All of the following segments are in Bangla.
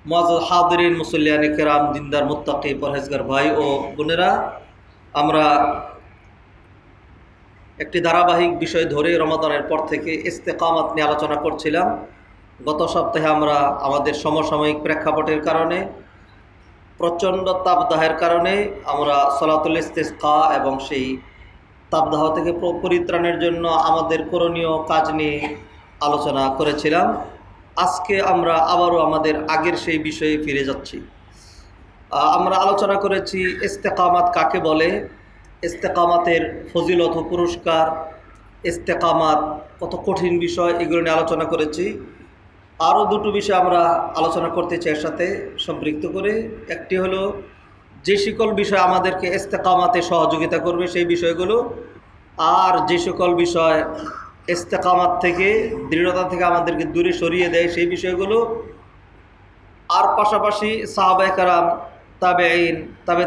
মুআজ্জাজ হাদিরিন, মুসল্লিয়ানে কেরাম, দিনদার মুত্তাকি পরহেজগার ভাই ও বোনেরা, আমরা একটি ধারাবাহিক বিষয় ধরে রমাদানের পর থেকে ইস্তেকামাত নিয়ে আলোচনা করছিলাম। গত সপ্তাহে আমরা আমাদের সমসাময়িক প্রেক্ষাপটের কারণে, প্রচণ্ড তাপদাহের কারণে আমরা সলাতুল ইস্তিসকা এবং সেই তাপদাহ থেকে পরিত্রাণের জন্য আমাদের করণীয় কাজ নিয়ে আলোচনা করেছিলাম। আজকে আমরা আবারও আমাদের আগের সেই বিষয়ে ফিরে যাচ্ছি। আমরা আলোচনা করেছি ইস্তেকামাত কাকে বলে, ইস্তেকামাতের ফজিলত ও পুরস্কার, ইস্তেকামাত কত কঠিন বিষয়, এগুলো নিয়ে আলোচনা করেছি। আরও দুটো বিষয় আমরা আলোচনা করতে চাই এর সাথে সম্পৃক্ত করে। একটি হলো যে সকল বিষয় আমাদেরকে ইস্তেকামাতে সহযোগিতা করবে সেই বিষয়গুলো, আর যে সকল বিষয় ইস্তেকামাত থেকে, দৃঢ়তা থেকে আমাদেরকে দূরে সরিয়ে দেয় সেই বিষয়গুলো। আর পাশাপাশি সাহাবায়ে কেরাম, তাবেঈন,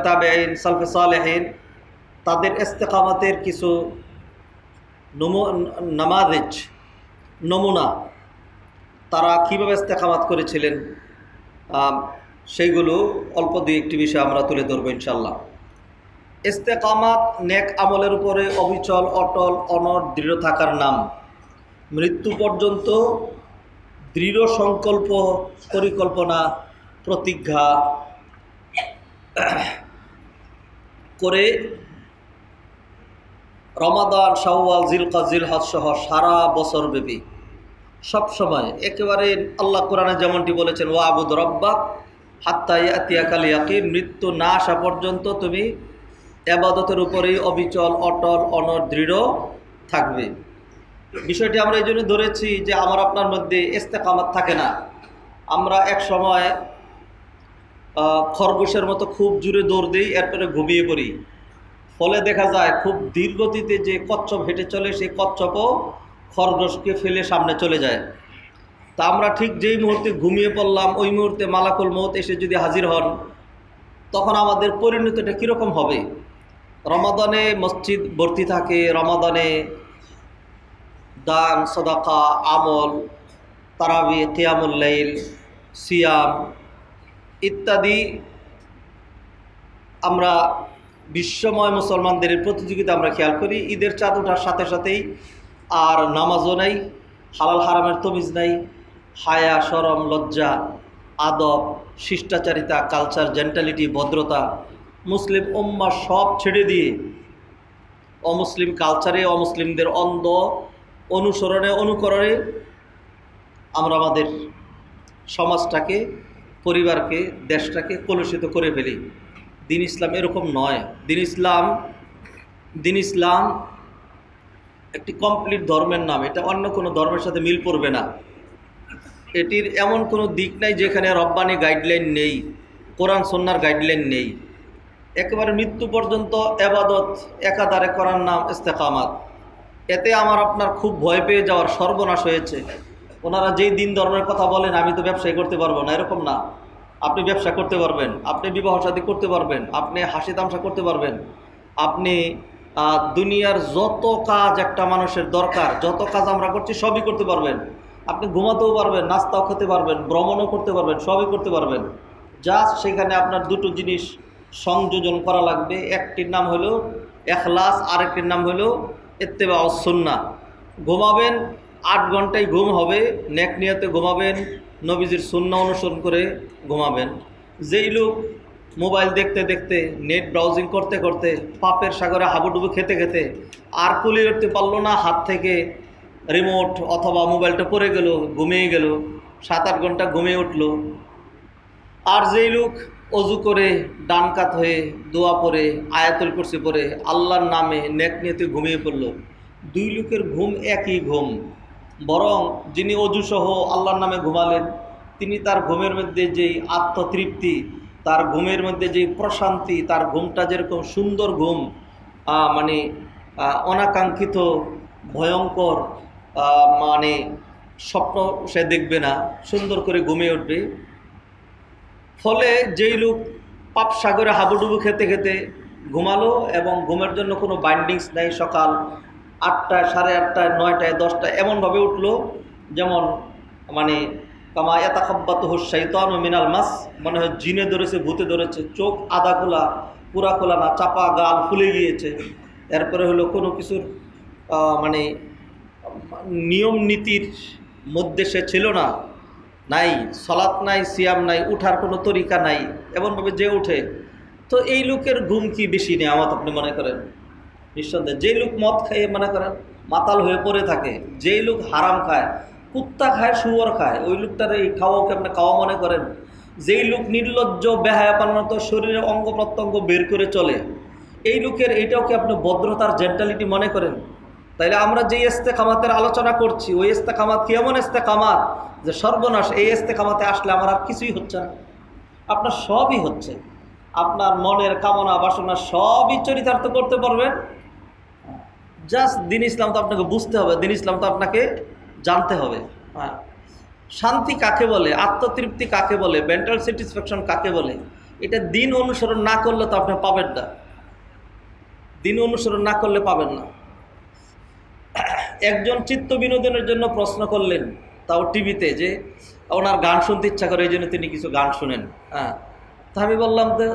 তাবেঈন, সালফে সালেহিন, তাদের ইস্তেকামাতের কিছু নামাযিজ, নমুনা, তারা কীভাবে ইস্তেকামাত করেছিলেন, সেইগুলো অল্প দুই একটি বিষয় আমরা তুলে ধরবো ইনশাল্লাহ। ইস্তেকামাত নেক আমলের উপরে অবিচল, অটল, অনড়, দৃঢ় থাকার নাম। মৃত্যু পর্যন্ত দৃঢ় সংকল্প, পরিকল্পনা, প্রতিজ্ঞা করে রমাদান, শাওয়াল, জিলকাদ, জিলহজ সহ সারা বছর ব্যাপী সবসময় একেবারে আল্লাহ কোরআনে যেমনটি বলেছেন, ওয়াবুদ রব্বাক হাত্তা ইয়াতিয়াকাল ইয়াকিন, মৃত্যু না আসা পর্যন্ত তুমি ইবাদতের উপরেই অবিচল, অটল, অনড়, দৃঢ় থাকবে। বিষয়টি আমরা এই জন্য ধরেছি যে আমার আপনার মধ্যে ইস্তেকামাত থাকে না। আমরা এক সময় খরগোশের মতো খুব জোরে দৌড় দিই, এরপরে ঘুমিয়ে পড়ি। ফলে দেখা যায় খুব ধীর গতিতে যে কচ্ছপ হেঁটে চলে, সেই কচ্ছপও খরগোশকে ফেলে সামনে চলে যায়। তা আমরা ঠিক যেই মুহূর্তে ঘুমিয়ে পড়লাম, ওই মুহূর্তে মালাকুল মউত এসে যদি হাজির হন, তখন আমাদের পরিণতিটা কীরকম হবে? রমাদানে মসজিদ ভর্তি থাকে, রমাদানে দান, সদাকা, আমল, তারাবি, কিয়ামুল লাইল, সিয়াম ইত্যাদি আমরা বিশ্বময় মুসলমানদের প্রতিযোগিতা আমরা খেয়াল করি। ঈদের চাঁদ ওঠার সাথে সাথেই আর নামাজও নাই, হালাল হারামের তমিজ নাই, হায়া, শরম, লজ্জা, আদব, শিষ্টাচারিতা, কালচার, জেন্টালিটি, ভদ্রতা, মুসলিম উম্মাহ সব ছেড়ে দিয়ে অমুসলিম কালচারে, অমুসলিমদের অন্ধ অনুসরণে, অনুকরণে আমরা আমাদের সমাজটাকে, পরিবারকে, দেশটাকে কলুষিত করে ফেলি। দিন ইসলাম এরকম নয়। দিন ইসলাম একটি কমপ্লিট ধর্মের নাম। এটা অন্য কোনো ধর্মের সাথে মিল পড়বে না। এটির এমন কোনো দিক নাই যেখানে রব্বানি গাইডলাইন নেই, কোরআন সুন্নাহর গাইডলাইন নেই। একেবারে মৃত্যু পর্যন্ত ইবাদত একাধারে করার নাম ইস্তেকামাত। এতে আমার আপনার খুব ভয় পেয়ে যাওয়ার সর্বনাশ হয়েছে। ওনারা যেই দিন ধর্মের কথা বলেন, আমি তো ব্যবসায় করতে পারবো না, এরকম না। আপনি ব্যবসা করতে পারবেন, আপনি বিবাহ শাদী করতে পারবেন, আপনি হাসি তামসা করতে পারবেন, আপনি দুনিয়ার যত কাজ একটা মানুষের দরকার, যত কাজ আমরা করছি সবই করতে পারবেন। আপনি ঘুমাতেও পারবেন, নাস্তাও খেতে পারবেন, ভ্রমণও করতে পারবেন, সবই করতে পারবেন। জাস্ট সেখানে আপনার দুটো জিনিস সংযোজন করা লাগবে। একটির নাম হলো ইখলাস, আরেকটির নাম হলো ইত্তেবাউস সুন্নাহ। ঘুমাবেন, 8 ঘন্টায় ঘুম হবে, নেক নিয়তে ঘুমাবেন, নবীজির সুন্নাহ অনুসরণ করে ঘুমাবেন। যেই লোক মোবাইল দেখতে দেখতে, নেট ব্রাউজিং করতে করতে, পাপের সাগরে হাবুডুবু খেতে খেতে আর কুলিয়ে উঠতে পারলো না, হাত থেকে রিমোট অথবা মোবাইলটা পড়ে গেল, ঘুমিয়ে গেল, 7-8 ঘন্টা ঘুমিয়ে উঠল। আর যেই লোক অজু করে ডান কাত হয়ে দোয়া পড়ে, আয়াতুল কুরসি পড়ে, আল্লাহর নামে নেক নিয়তে ঘুমিয়ে পড়ল, দুই লোকের ঘুম একই ঘুম। বরং যিনি অজুসহ আল্লাহর নামে ঘুমালেন, তিনি তার ঘুমের মধ্যে যেই আত্মতৃপ্তি, তার ঘুমের মধ্যে যেই প্রশান্তি, তার ঘুমটা যেরকম সুন্দর ঘুম, মানে অনাকাঙ্ক্ষিত ভয়ঙ্কর মানে স্বপ্ন সে দেখবে না, সুন্দর করে ঘুমিয়ে উঠবে। ফলে যেই লোক পাপ সাগরে হাবুডুবু খেতে খেতে ঘুমালো এবং ঘুমের জন্য কোনো বাইন্ডিংস নেই, সকাল 8টায়, 8:30টায়, 9টায়, 10টায় এমনভাবে উঠলো যেমন মানে কামা ইয়াতাখাব্বাতুহু শাইতানু মিনাল মাস, মনে হয় জিনে ধরেছে, ভূতে ধরেছে, চোখ আধা খোলা, পুরা খোলা না, চাপা, গাল ফুলে গিয়েছে। এরপরে হলো কোনো কিছুর মানে নিয়ম নীতির মধ্যে সে ছিল না, নাই সলাৎ নাই, সিয়াম নাই, উঠার কোনো তরিকা নাই, এমনভাবে যে ওঠে। তো এই লোকের ঘুম কি বেশি নেয়ামত আপনি মনে করেন? নিঃসন্দেহে। যেই লোক মদ খাইয়ে মনে করেন মাতাল হয়ে পড়ে থাকে, যেই লোক হারাম খায়, কুত্তা খায়, শুয়োর খায়, ওই লোকটার এই খাওয়াকে আপনি খাওয়া মনে করেন? যেই লোক নির্লজ্জ বেহায়াপনাত শরীরের অঙ্গ প্রত্যঙ্গ বের করে চলে, এই লোকের এইটাও কি আপনি ভদ্রতার জেন্টালিটি মনে করেন? তাইলে আমরা যেই ইস্তেকামাতের আলোচনা করছি, ওই ইস্তেকামাত কি এমন ইস্তেকামাত যে সর্বনাশ, এই ইস্তেকামাতে আসলে আমার আর কিছুই হচ্ছে না, আপনার সবই হচ্ছে। আপনার মনের কামনা বাসনা সবই চরিতার্থ করতে পারবেন। জাস্ট দিন ইসলাম তো আপনাকে বুঝতে হবে, দিন ইসলাম তো আপনাকে জানতে হবে। হ্যাঁ, শান্তি কাকে বলে, আত্মতৃপ্তি কাকে বলে, মেন্টাল স্যাটিসফ্যাকশন কাকে বলে, এটা দিন অনুসরণ না করলে তো আপনি পাবেন না, দিন অনুসরণ না করলে পাবেন না। একজন চিত্ত বিনোদনের জন্য প্রশ্ন করলেন, তাও টিভিতে, যে ওনার গান শুনতে ইচ্ছা করে, এই জন্য তিনি কিছু গান শুনেন। হ্যাঁ, তা আমি বললাম তো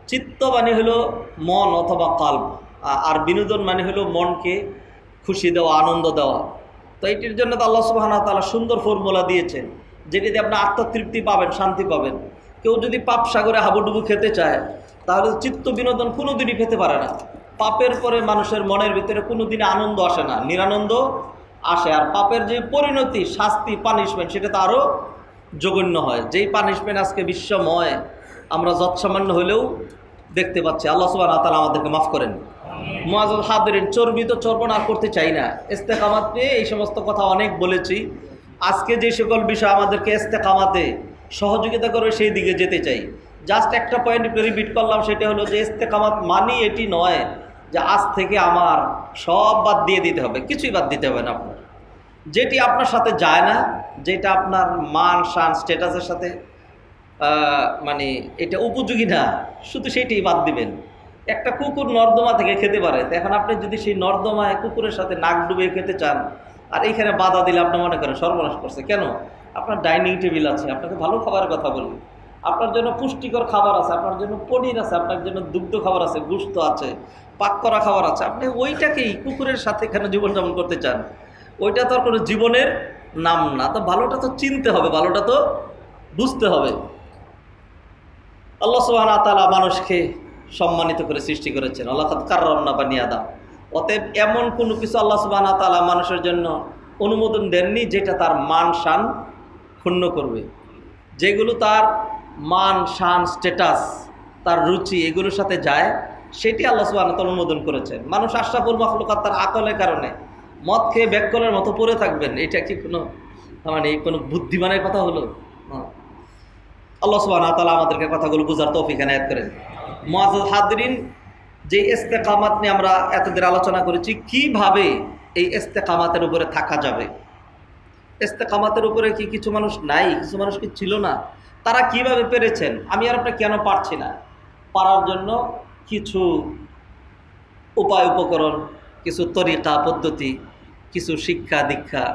চিত্ত মানে হলো মন অথবা কাল্ব, আর বিনোদন মানে হলো মনকে খুশি দেওয়া, আনন্দ দেওয়া। তো এইটির জন্য তো আল্লাহ সুবহানাহু ওয়া তাআলা সুন্দর ফর্মুলা দিয়েছেন, যেটিতে আপনি আত্মতৃপ্তি পাবেন, শান্তি পাবেন। কেউ যদি পাপ সাগরে হাবুডুবু খেতে চায়, তাহলে চিত্ত বিনোদন কোনো দিনই পেতে পারে না। পাপের পরে মানুষের মনের ভিতরে কোনো দিনে আনন্দ আসে না, নিরানন্দ আসে। আর পাপের যে পরিণতি, শাস্তি, পানিশমেন্ট, সেটা তো আরও জঘন্য হয়। যেই পানিশমেন্ট আজকে বিশ্বময় আমরা যৎসামান্য হলেও দেখতে পাচ্ছি। আল্লাহ সুবহানাহু ওয়া তাআলা আমাদেরকে মাফ করেন। মুআজ্জাজ হাদিরিন, চর্বি তো চর্বণ আর করতে চাই না। ইস্তেকামাত নিয়ে এই সমস্ত কথা অনেক বলেছি। আজকে যে সকল বিষয় আমাদেরকে ইস্তেকামাতে সহযোগিতা করে সেই দিকে যেতে চাই। জাস্ট একটা পয়েন্ট রিপিট করলাম, সেটা হলো যে ইস্তেকামাত মানি এটি নয় যে আজ থেকে আমার সব বাদ দিয়ে দিতে হবে, কিছুই বাদ দিতে হবে না। আপনার যেটি আপনার সাথে যায় না, যেটা আপনার মান শান স্ট্যাটাসের সাথে মানে এটা উপযোগী না, শুধু সেইটাই বাদ দিবেন। একটা কুকুর নর্দমা থেকে খেতে পারে, তো এখন আপনি যদি সেই নর্দমায় কুকুরের সাথে নাক ডুবিয়ে খেতে চান, আর এইখানে বাধা দিলে আপনি মনে করেন সর্বনাশ করছে। কেন? আপনার ডাইনিং টেবিল আছে, আপনাকে ভালো খাবারের কথা বলি, আপনার জন্য পুষ্টিকর খাবার আছে, আপনার জন্য পনির আছে, আপনার জন্য দুগ্ধ খাবার আছে, গোশত আছে, পাক করা খাবার আছে, আপনি ওইটাকেই কুকুরের সাথে এখানে জীবনযাপন করতে চান, ওইটা তো আর কোনো জীবনের নাম না। তো ভালোটা তো চিনতে হবে, ভালোটা তো বুঝতে হবে। আল্লাহ সুবহানাহু ওয়া তাআলা মানুষকে সম্মানিত করে সৃষ্টি করেছেন, লাকাদ কাররামনা বানি আদম। অতএব এমন কোনো কিছু আল্লাহ সুবহানাহু ওয়া তাআলা মানুষের জন্য অনুমোদন দেননি যেটা তার মান শান ক্ষুণ্ণ করবে। যেগুলো তার মান শান স্ট্যাটাস, তার রুচি, এগুলোর সাথে যায়, সেটি আল্লাহ সুবহানাহু ওয়া তাআলা অনুমোদন করেছেন। মানুষ আশরাফুল মাখলুকাত, তার আকলের কারণে মদ খেয়ে ব্যাককলের মতো পড়ে থাকবেন, এটা কি কোনো মানে কোনো বুদ্ধিমানের কথা হলো? আল্লাহ সুবহানাহু ওয়া তাআলা আমাদেরকে কথাগুলো বুঝার তৌফিক এনায়েত করেন। মুআজ্জাজ হাদিরিন, যে ইস্তেকামাত নিয়ে আমরা এতদিন আলোচনা করেছি, কিভাবে এই ইস্তেকামাতের উপরে থাকা যাবে। ইস্তেকামাতের উপরে কি কিছু মানুষ নাই, কিছু মানুষ কি ছিল না? তারা কিভাবে পেরেছেন? আমি আর আপনার কেন পারছি না? পারার জন্য কিছু উপায় উপকরণ, কিছু তরিকা পদ্ধতি, কিছু শিক্ষা দীক্ষা,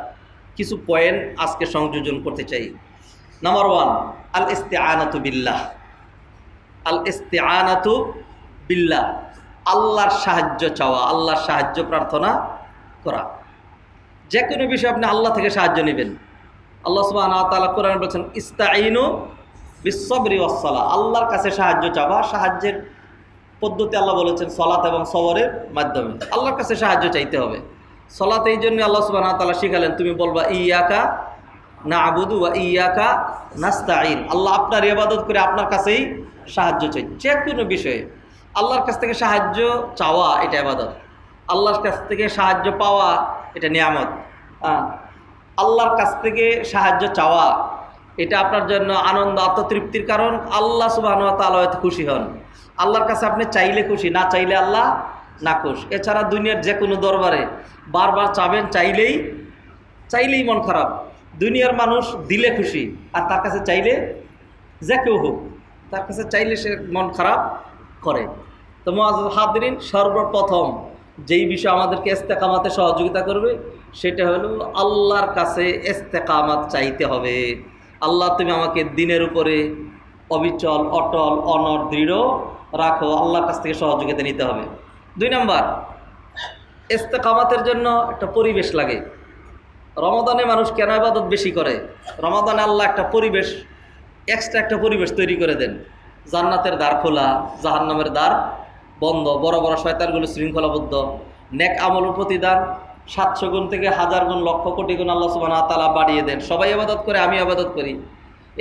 কিছু পয়েন্ট আজকে সংযোজন করতে চাই। নাম্বার 1, আল ইস্তিআনাতু বিল্লাহ। আল ইস্তিআনাতু বিল্লাহ, আল্লাহর সাহায্য চাওয়া, আল্লাহর সাহায্য প্রার্থনা করা। যে কোনো বিষয়ে আপনি আল্লাহ থেকে সাহায্য নেবেন। আল্লাহ সুবহানাহু ওয়া তাআলা কোরআনে বলেছেন, ইস্তাঈনু বিস-সাবরি ওয়াস-সালাহ, আল্লাহর কাছে সাহায্য চাওয়া। সাহায্যের পদ্ধতি আল্লাহ বলেছেন সলাত এবং সবরের মাধ্যমে। আল্লাহর কাছে সাহায্য চাইতে হবে। সলাত এই জন্য আল্লাহ সুবহানাহু ওয়া তাআলা শিখালেন, তুমি বলবা ইয়াকা না'বুদু ওয়া ইয়াকা নাস্তাঈন। আল্লাহ আপনার ইবাদত করে আপনার কাছেই সাহায্য চাই। যে কোনো বিষয়ে আল্লাহর কাছ থেকে সাহায্য চাওয়া এটা ইবাদত, আল্লাহর কাছ থেকে সাহায্য পাওয়া এটা নিয়ামত। আল্লাহর কাছ থেকে সাহায্য চাওয়া এটা আপনার জন্য আনন্দ, আত্মতৃপ্তির কারণ। আল্লাহ সুবহানাহু ওয়া তাআলা হয়তো খুশি হন। আল্লাহর কাছে আপনি চাইলে খুশি, না চাইলে আল্লাহ নাখুশ। এছাড়া দুনিয়ার যে কোনো দরবারে বারবার চাবেন, চাইলেই মন খারাপ। দুনিয়ার মানুষ দিলে খুশি, আর তার কাছে চাইলে, যে কেউ হোক, তার কাছে চাইলে সে মন খারাপ করে। তো মুআজ্জাজ হাদিরিন, সর্বপ্রথম যেই বিষয় আমাদেরকে ইস্তেকামাতে সহযোগিতা করবে সেটা হলো আল্লাহর কাছে ইস্তেকামাত চাইতে হবে। আল্লাহ তুমি আমাকে দিনের উপরে অবিচল, অটল, অনড়, দৃঢ় রাখো। আল্লাহর কাছ থেকে সহযোগিতা নিতে হবে। 2 নম্বর, ইস্তেকামাতের জন্য একটা পরিবেশ লাগে। রমাদানে মানুষ কেন ইবাদত বেশি করে? রমাদানে আল্লাহ একটা পরিবেশ, এক্সট্রা একটা পরিবেশ তৈরি করে দেন। জান্নাতের দ্বার খোলা, জাহান্নামের দ্বার বন্ধ, বড় বড় শয়তানগুলো শৃঙ্খলাবদ্ধ, নেক আমলের প্রতিদান 700 গুণ থেকে 1000 গুণ, লক্ষ কোটি গুণ আল্লাহ সুবহানাহু ওয়া তাআলা বাড়িয়ে দেন। সবাই ইবাদত করে, আমি ইবাদত করি।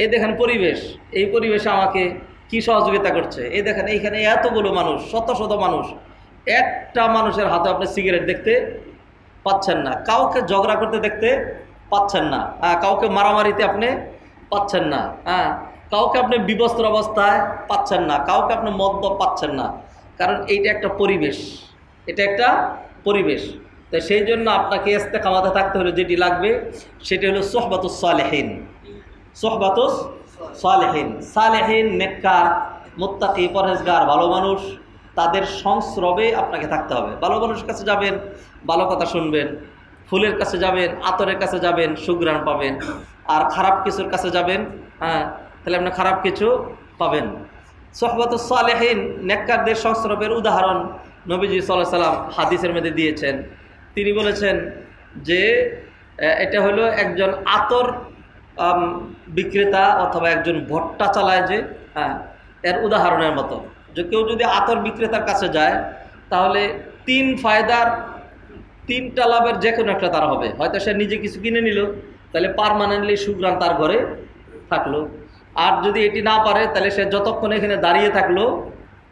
এই দেখেন পরিবেশ, এই পরিবেশে আমাকে কি সহযোগিতা করছে। এই দেখেন এইখানে এতগুলো মানুষ, শত শত মানুষ, একটা মানুষের হাতে আপনি সিগারেট দেখতে পাচ্ছেন না, কাউকে ঝগড়া করতে দেখতে পাচ্ছেন না, কাউকে মারামারিতে আপনি পাচ্ছেন না, কাউকে আপনি বিবস্ত্র অবস্থায় পাচ্ছেন না, কাউকে আপনি মদ্য পাচ্ছেন না। কারণ এইটা একটা পরিবেশ, এটা একটা পরিবেশ। তো সেই জন্য আপনাকে ইস্তেকামাতে থাকতে হলে যেটি লাগবে সেটি হলো সোহবাতুস সালেহিন। সোহবাতুস সালেহিন, সালেহিন, নেককার, মুত্তাকি, পরহেজগার, ভালো মানুষ, তাদের সংস্রবে আপনাকে থাকতে হবে। ভালো মানুষের কাছে যাবেন, ভালো কথা শুনবেন। ফুলের কাছে যাবেন, আতরের কাছে যাবেন, সুঘ্রাণ পাবেন। আর খারাপ কিছুর কাছে যাবেন, তাহলে আপনি খারাপ কিছু পাবেন। সোহবাতুস সালেহিন, নেককারদের সংস্রবের উদাহরণ নবীজি সাল্লাল্লাহু আলাইহি ওয়াসাল্লাম হাদিসের মধ্যে দিয়েছেন। তিনি বলেছেন যে এটা হলো একজন আতর বিক্রেতা অথবা একজন ভট্টা চালায় যে, এর উদাহরণের মতো। যে কেউ যদি আতর বিক্রেতার কাছে যায় তাহলে 3 ফায়দার 3টা লাভের যে কোনো একটা তার হবে। হয়তো সে নিজে কিছু কিনে নিল, তাহলে পার্মানেন্টলি সুঘ্রাণ তার ঘরে থাকলো। আর যদি এটি না পারে তাহলে সে যতক্ষণ এখানে দাঁড়িয়ে থাকলো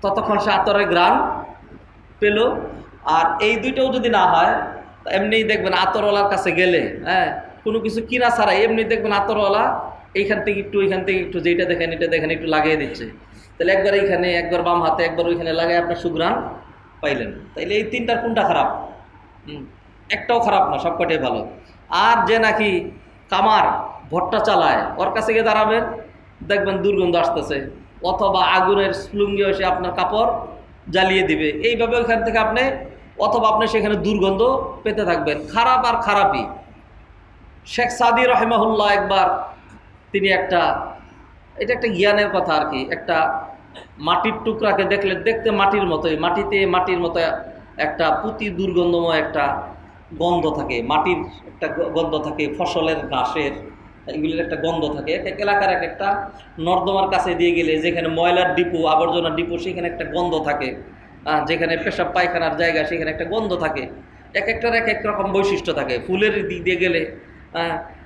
ততক্ষণ সে আতরের ঘ্রাণ পেল। আর এই দুইটাও যদি না হয়, এমনিই দেখবেন আতরওয়ালার কাছে গেলে, কোনো কিছু কিনা ছাড়াই এমনি দেখবেন আতরওয়ালা এইখান থেকে একটু, এইখান থেকে একটু, যেটা দেখেন এটা দেখেন একটু লাগিয়ে দিচ্ছে। তাহলে একবার এইখানে, একবার বাম হাতে, একবার ওইখানে লাগাই আপনার সুঘ্রাণ পাইলেন। তাইলে এই 3টার কোনটা খারাপ? একটাও খারাপ না, সবকটাই ভালো। আর যে নাকি কামার, ভট্টা চালায়, ওর কাছে গিয়ে দাঁড়াবেন, দেখবেন দুর্গন্ধ আসতেছে, অথবা আগুনের স্লুঙ্গি এসে আপনার কাপড় জ্বালিয়ে দিবে। এইভাবে ওইখান থেকে আপনি, অথবা আপনি সেখানে দুর্গন্ধ পেতে থাকবেন। খারাপ আর খারাপই। শেখ সাদি রহিমাহুল্লাহ একবার তিনি এটা একটা জ্ঞানের কথা আর কি, একটা মাটির টুকরাকে দেখলে, দেখতে মাটির মতোই, মাটির মতো একটা পুঁতি দুর্গন্ধময় একটা গন্ধ থাকে, মাটির একটা গন্ধ থাকে, ফসলের ঘাসের এগুলির একটা গন্ধ থাকে। এক এক এলাকার এক একটা নর্দমার কাছে দিয়ে গেলে, যেখানে ময়লার ডিপো, আবর্জনার ডিপো, সেখানে একটা গন্ধ থাকে। যেখানে পেশাব পায়খানার জায়গা, সেখানে একটা গন্ধ থাকে। এক একটার এক এক রকম বৈশিষ্ট্য থাকে। ফুলের দিক দিয়ে গেলে,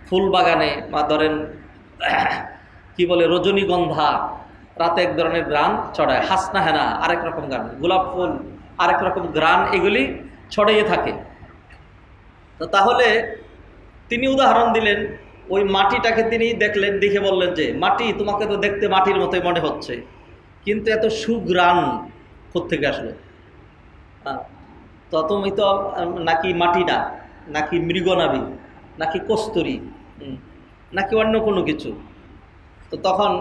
ফুল বাগানে বা ধরেন কি বলে রজনীগন্ধা, রাতে এক ধরনের গ্রান ছড়ায়, হাসনা হেনা আরেক রকম গ্রান, গোলাপ ফুল আরেক রকম গ্রান, এগুলি ছড়িয়ে থাকে। তো তাহলে তিনি উদাহরণ দিলেন, ওই মাটিটাকে তিনি দেখলেন, দেখে বললেন যে মাটি, তোমাকে তো দেখতে মাটির মতোই মনে হচ্ছে, কিন্তু এত সুঘ্রাণ কোত্থেকে আসলো? তো তুমি তো নাকি মাটি না, নাকি মৃগনাভি, নাকি কস্তুরী, নাকি অন্য কোনো কিছু। তো তখন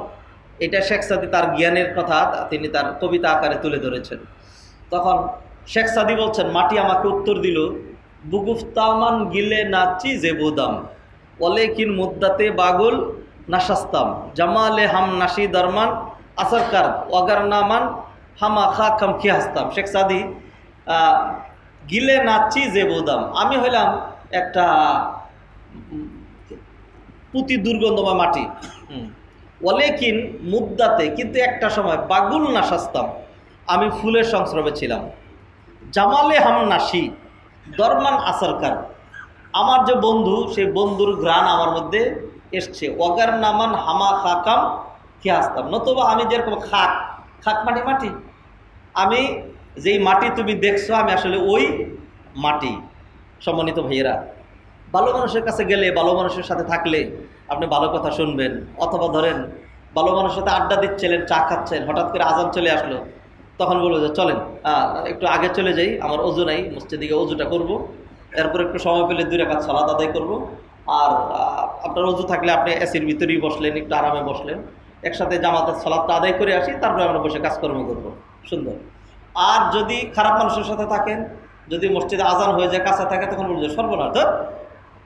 এটা শেখ সাদি তার জ্ঞানের কথা তিনি তার কবিতা আকারে তুলে ধরেছেন। তখন শেখ সাদি বলছেন, মাটি আমাকে উত্তর দিল, বুগুফতামান গিলে নাচি যে বুদাম, ওলেকিন মুদ্দাতে বাগুল নাশাস্তাম, জামালে হাম নাসি দরমান আসরকার ওয়াগার নামান হামা খা খাম খি হাসতাম। শেখ সাদি গিলে নাচি যে বুদাম, আমি হইলাম একটা পুঁতি দুর্গন্ধময় মাটি, ওলেকিন মুদ্দাতে, কিন্তু একটা সময় বাগুল নাশাস্তাম, আমি ফুলের সংস্রবে ছিলাম। জামালে হাম নাসি দরমান আসরকার, আমার যে বন্ধু, সেই বন্ধুর ঘ্রাণ আমার মধ্যে এসছে। ওয়াগার নামান হামা খাকাম কে আসতাম, নতুবা আমি যেরকম খাক মাটি মাটি, আমি যেই মাটি তুমি দেখছো, আমি আসলে ওই মাটি। সম্মানিত ভাইয়েরা, ভালো মানুষের কাছে গেলে, ভালো মানুষের সাথে থাকলে আপনি ভালো কথা শুনবেন। অথবা ধরেন ভালো মানুষের সাথে আড্ডা দিচ্ছিলেন, চা খাচ্ছেন, হঠাৎ করে আজান চলে আসলো, তখন বলবো যে চলেন একটু আগে চলে যাই, আমার অজু নাই, মসজিদে গিয়ে অজুটা করবো, এরপর একটু সময় পেলে 2 রাকাত সালাত আদায় করবো। আর আপনার অজু থাকলে আপনি এসির ভিতরেই বসলেন, একটু আরামে বসলেন, একসাথে জামাতের সালাতটা আদায় করে আসি, তারপরে আমরা বসে কাজকর্ম করবো, সুন্দর। আর যদি খারাপ মানুষের সাথে থাকেন, যদি মসজিদে আজান হয়ে যায়, কাছে থাকে, তখন বলবো যে সর্বনাশ,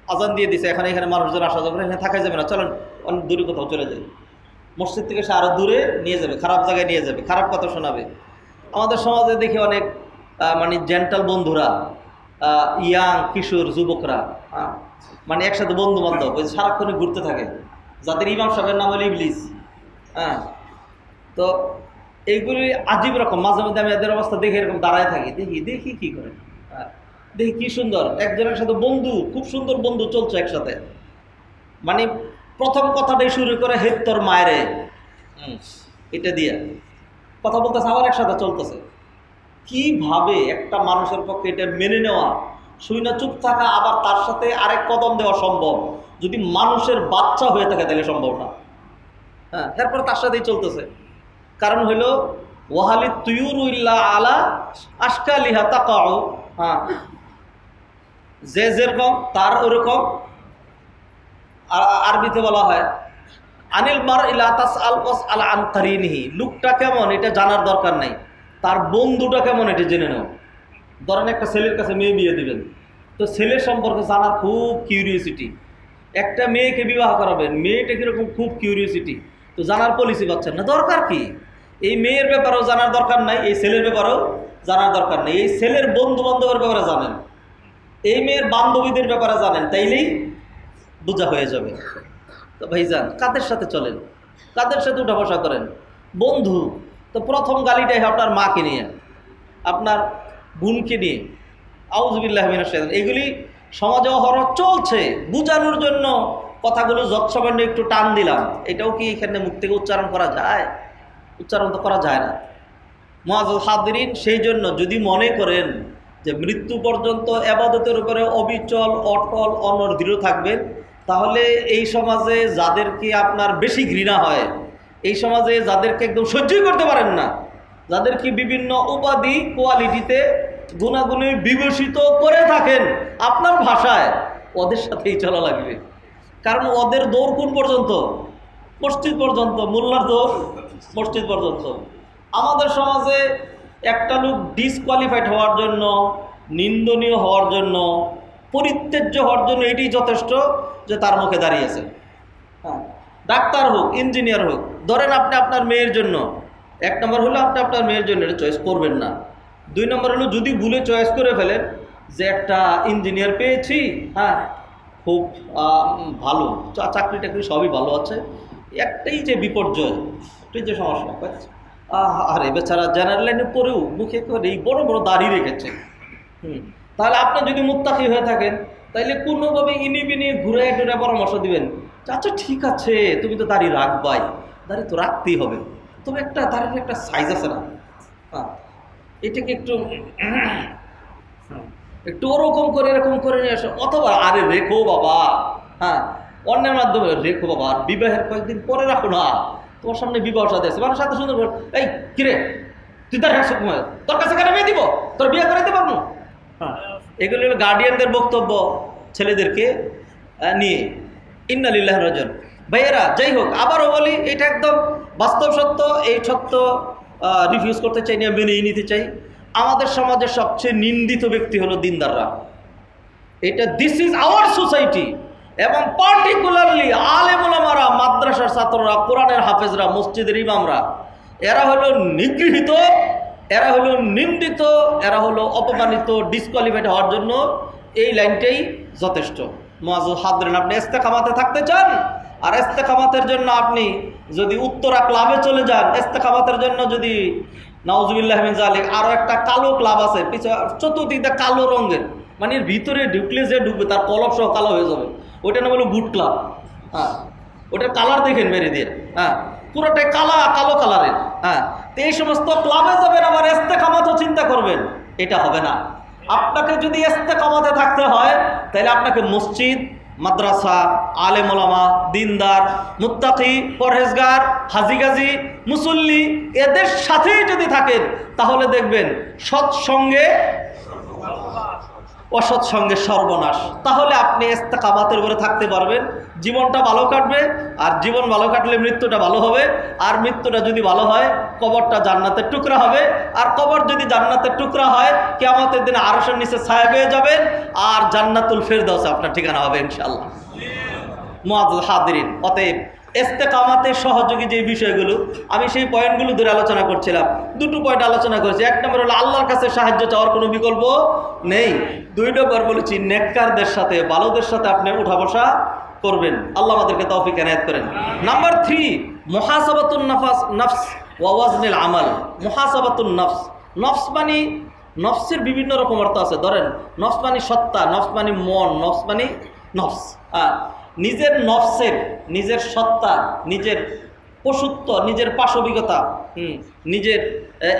আজান দিয়ে দিছে, এখানে এখানে মানুষজন আসা যাবে না, এখানে থাকা যাবে না, চলেন অনেক দূরে কোথাও চলে যাবে। মসজিদ থেকে সে আরও দূরে নিয়ে যাবে, খারাপ জায়গায় নিয়ে যাবে, খারাপ কথা শোনাবে। আমাদের সমাজে দেখি অনেক মানে জেন্টাল বন্ধুরা, ইয়াং কিশোর যুবকরা, মানে একসাথে বন্ধু বান্ধব ওই সারাক্ষণে ঘুরতে থাকে, যাদের ইমাম সাহেবের নাম হলো ইবলিস। তো এইগুলি আজীব রকম। মাঝে মধ্যে আমি এদের অবস্থা দেখে এরকম দাঁড়ায় থাকি, দেখি দেখি কি করে, দেখি কি সুন্দর একজনের সাথে বন্ধু, খুব সুন্দর বন্ধু চলছে একসাথে, মানে প্রথম কথাটাই শুরু করে হেদ তোর মায়েরে, এটা দিয়ে কথা বলতেছে, আবার একসাথে চলতেছে। কিভাবে একটা মানুষের পক্ষে এটা মেনে নেওয়া, শুই না চুপ থাকা, আবার তার সাথে আরেক কদম দেওয়া সম্ভব? যদি মানুষের বাচ্চা হয়ে থাকে তাহলে সম্ভব না। এরপর তার সাথেই চলতেছে। কারণ হইল ওয়াহালি তুয়ুরুল্লাহ আলা আশকালিহা তাকাউ, যে যেরকম তার ওরকম। আরবিতে বলা হয় আনিল মার ইলা তাসআল ওয়াসআল আন কারিনিহি, লোকটা কেমন এটা জানার দরকার নাই, তার বন্ধুটা কেমন এটা জেনে নাও। ধরেন একটা ছেলের কাছে মেয়ে বিয়ে দিবেন, তো ছেলের সম্পর্কে জানার খুব কিউরিওসিটি। একটা মেয়েকে বিবাহ করাবেন, মেয়েটা কীরকম খুব কিউরিওসিটি, তো জানার পলিসি পাচ্ছেন না। দরকার কি? এই মেয়ের ব্যাপারেও জানার দরকার নাই, এই ছেলের ব্যাপারেও জানার দরকার নেই। এই ছেলের বন্ধু বান্ধবের ব্যাপারে জানেন, এই মেয়ের বান্ধবীদের ব্যাপারে জানেন, তাইলেই বোঝা হয়ে যাবে। তো ভাইজান কাদের সাথে চলেন, কাদের সাথে উঠা বসা করেন? বন্ধু তো প্রথম গালিটাই আপনার মাকে নিয়ে, আপনার বোনকে নিয়ে, আউযুবিল্লাহি মিনাশ শাইতানির। এগুলি সমাজে অহরহ চলছে। বুঝানোর জন্য কথাগুলো যৎসামান্য একটু টান দিলাম, এটাও কি এখানে মুখ থেকে উচ্চারণ করা যায়? উচ্চারণ তো করা যায় না। মুআজ্জাল হাদিরিন, সেই জন্য যদি মনে করেন যে মৃত্যু পর্যন্ত ইবাদতের উপরে অবিচল অটল অনড় থাকবেন, তাহলে এই সমাজে যাদেরকে আপনার বেশি ঘৃণা হয়, এই সমাজে যাদেরকে একদম সহ্যই করতে পারেন না, যাদেরকে বিভিন্ন উপাধি কোয়ালিটিতে গুণাগুণে বিভূষিত করে থাকেন আপনার ভাষায়, ওদের সাথেই চলা লাগবে। কারণ ওদের দৌড় কোন পর্যন্ত? মসজিদ পর্যন্ত। মোল্লার দৌড় মসজিদ পর্যন্ত। আমাদের সমাজে একটা লোক ডিসকোয়ালিফাইড হওয়ার জন্য, নিন্দনীয় হওয়ার জন্য, পরিত্যাজ্য হওয়ার জন্য এটি যথেষ্ট যে তার মুখে দাঁড়িয়েছে। ডাক্তার হোক, ইঞ্জিনিয়ার হোক, ধরেন আপনি আপনার মেয়ের জন্য, এক নম্বর হলো আপনি আপনার মেয়ের জন্য এটা চয়েস করবেন না। দুই নম্বর হলো যদি ভুলে চয়েস করে ফেলেন যে একটা ইঞ্জিনিয়ার পেয়েছি, খুব ভালো চাকরি টাকরি সবই ভালো আছে, একটাই যে বিপর্যয়, একটাই যে সমস্যা, আরে বেচারা জেনারেল লাইনে পড়েও মুখে করে এই বড় বড় দাড়ি রেখেছে। তাহলে আপনি যদি মুত্তাকি হয়ে থাকেন, তাইলে কোনোভাবে ইনি ঘুরে টুরে পরামর্শ দিবেন, আচ্ছা ঠিক আছে তুমি তো দাড়ি রাখবাই, দাড়ি তো রাখতেই হবে, তবে একটা দাড়ির একটা সাইজ আছে না, এটাকে একটু একটু ওরকম করে এরকম করে নিয়ে আসো, অথবা আরে রেখো বাবা, অন্যের মাধ্যমে রেখো বাবা, আর বিবাহের কয়েকদিন পরে রাখো না, তোমার সামনে বিবাহ সাথে আছে, মানুষ সাথে সুন্দর করে, এই কিরে তুই তার একশো তোর কাছে কেন মেয়ে দিব, তোর বিয়ে করাইতে পারবো। এগুলো হলো গার্ডিয়ানদের বক্তব্য ছেলেদেরকে নিয়ে। ইন্না লিল্লাহি ওয়া ইন্না ইলাইহি রাজিউন। ভাইয়েরা যাই হোক, আবারও বলি এটা একদম বাস্তব সত্য, এই সত্য রিফিউজ করতে চাই না, মেনেই নিতে চাই। আমাদের সমাজের সবচেয়ে নিন্দিত ব্যক্তি হলো দিনদাররা। এটা দিস ইজ আওয়ার সোসাইটি, এবং পার্টিকুলারলি আলেম ওলামারা, মাদ্রাসার ছাত্ররা, কোরআনের হাফেজরা, মসজিদের ইমামরা, এরা হলো নিগৃহীত, এরা হলো নিন্দিত, এরা হলো অপমানিত। ডিসকোয়ালিফাইড হওয়ার জন্য এই লাইনটাই যথেষ্ট। মুআজ্জাল হাদিরিন, আপনি ইস্তেকামাতে থাকতে চান, আর ইস্তেকামাতের জন্য আপনি যদি উত্তরা ক্লাবে চলে যান, ইস্তেকামাতের জন্য যদি নাউজুবিল্লাহি মিন যালিক আরও একটা কালো ক্লাব আছে, পিছনে চতুর্দিকে কালো রঙের, মানে এর ভিতরে ঢুকলে যে ঢুকবে তার কলপ সহ কালো হয়ে যাবে, ওইটা নাম হলো বুট ক্লাব। ওটার কালার দেখেন মেরে দিয়ে, পুরোটাই কালো কালারের। তো এই সমস্ত ক্লাবে যাবেন, আবার ইস্তেকামাতও চিন্তা করবেন, এটা হবে না। আপনাকে যদি ইস্তেকামাতে থাকতে হয়, তাহলে আপনাকে মসজিদ, মাদ্রাসা, আলেম ওলামা, দিনদার, মুত্তাকি, পরহেজগার, হাজিগাজি, মুসল্লি, এদের সাথেই যদি থাকেন, তাহলে দেখবেন সৎসঙ্গে অসৎ সঙ্গে সর্বনাশ। তাহলে আপনি ইস্তেকামাতের উপরে থাকতে পারবেন, জীবনটা ভালো কাটবে। আর জীবন ভালো কাটলে মৃত্যুটা ভালো হবে। আর মৃত্যুটা যদি ভালো হয়, কবরটা জান্নাতের টুকরা হবে। আর কবর যদি জান্নাতের টুকরা হয়, কিয়ামতের দিনে আরশের নিচে ছায়া পেয়ে যাবেন। আর জান্নাতুল ফেরদাউসে আপনার ঠিকানা হবে ইনশাআল্লাহ। মুআজ্জাজ হাদিরিন, অতএব ইস্তেকামাতের সহযোগী যে বিষয়গুলো, আমি সেই পয়েন্টগুলো ধরে আলোচনা করছিলাম। দুটো পয়েন্ট আলোচনা করেছি। এক নম্বর হলো আল্লাহর কাছে সাহায্য চাওয়ার কোনো বিকল্প নেই। 2 নম্বর বলেছি নেককারদের সাথে, ভালোদের সাথে আপনি উঠা বসা করবেন। আল্লাহ আমাদেরকে তৌফিক এনায়েত করেন। নাম্বার 3, মুহাসাবাতুন নফস ওয়া ওয়াজনুল আমাল। মুহাসাবাতুন নফস, নফস মানে নফসের বিভিন্ন রকম অর্থ আছে। ধরেন নফস মানে সত্তা, নফস মানে মন, নফস মানে নফস। নিজের নফসের, নিজের সত্তা, নিজের পশুত্ব, নিজের পাশবিকতা, নিজের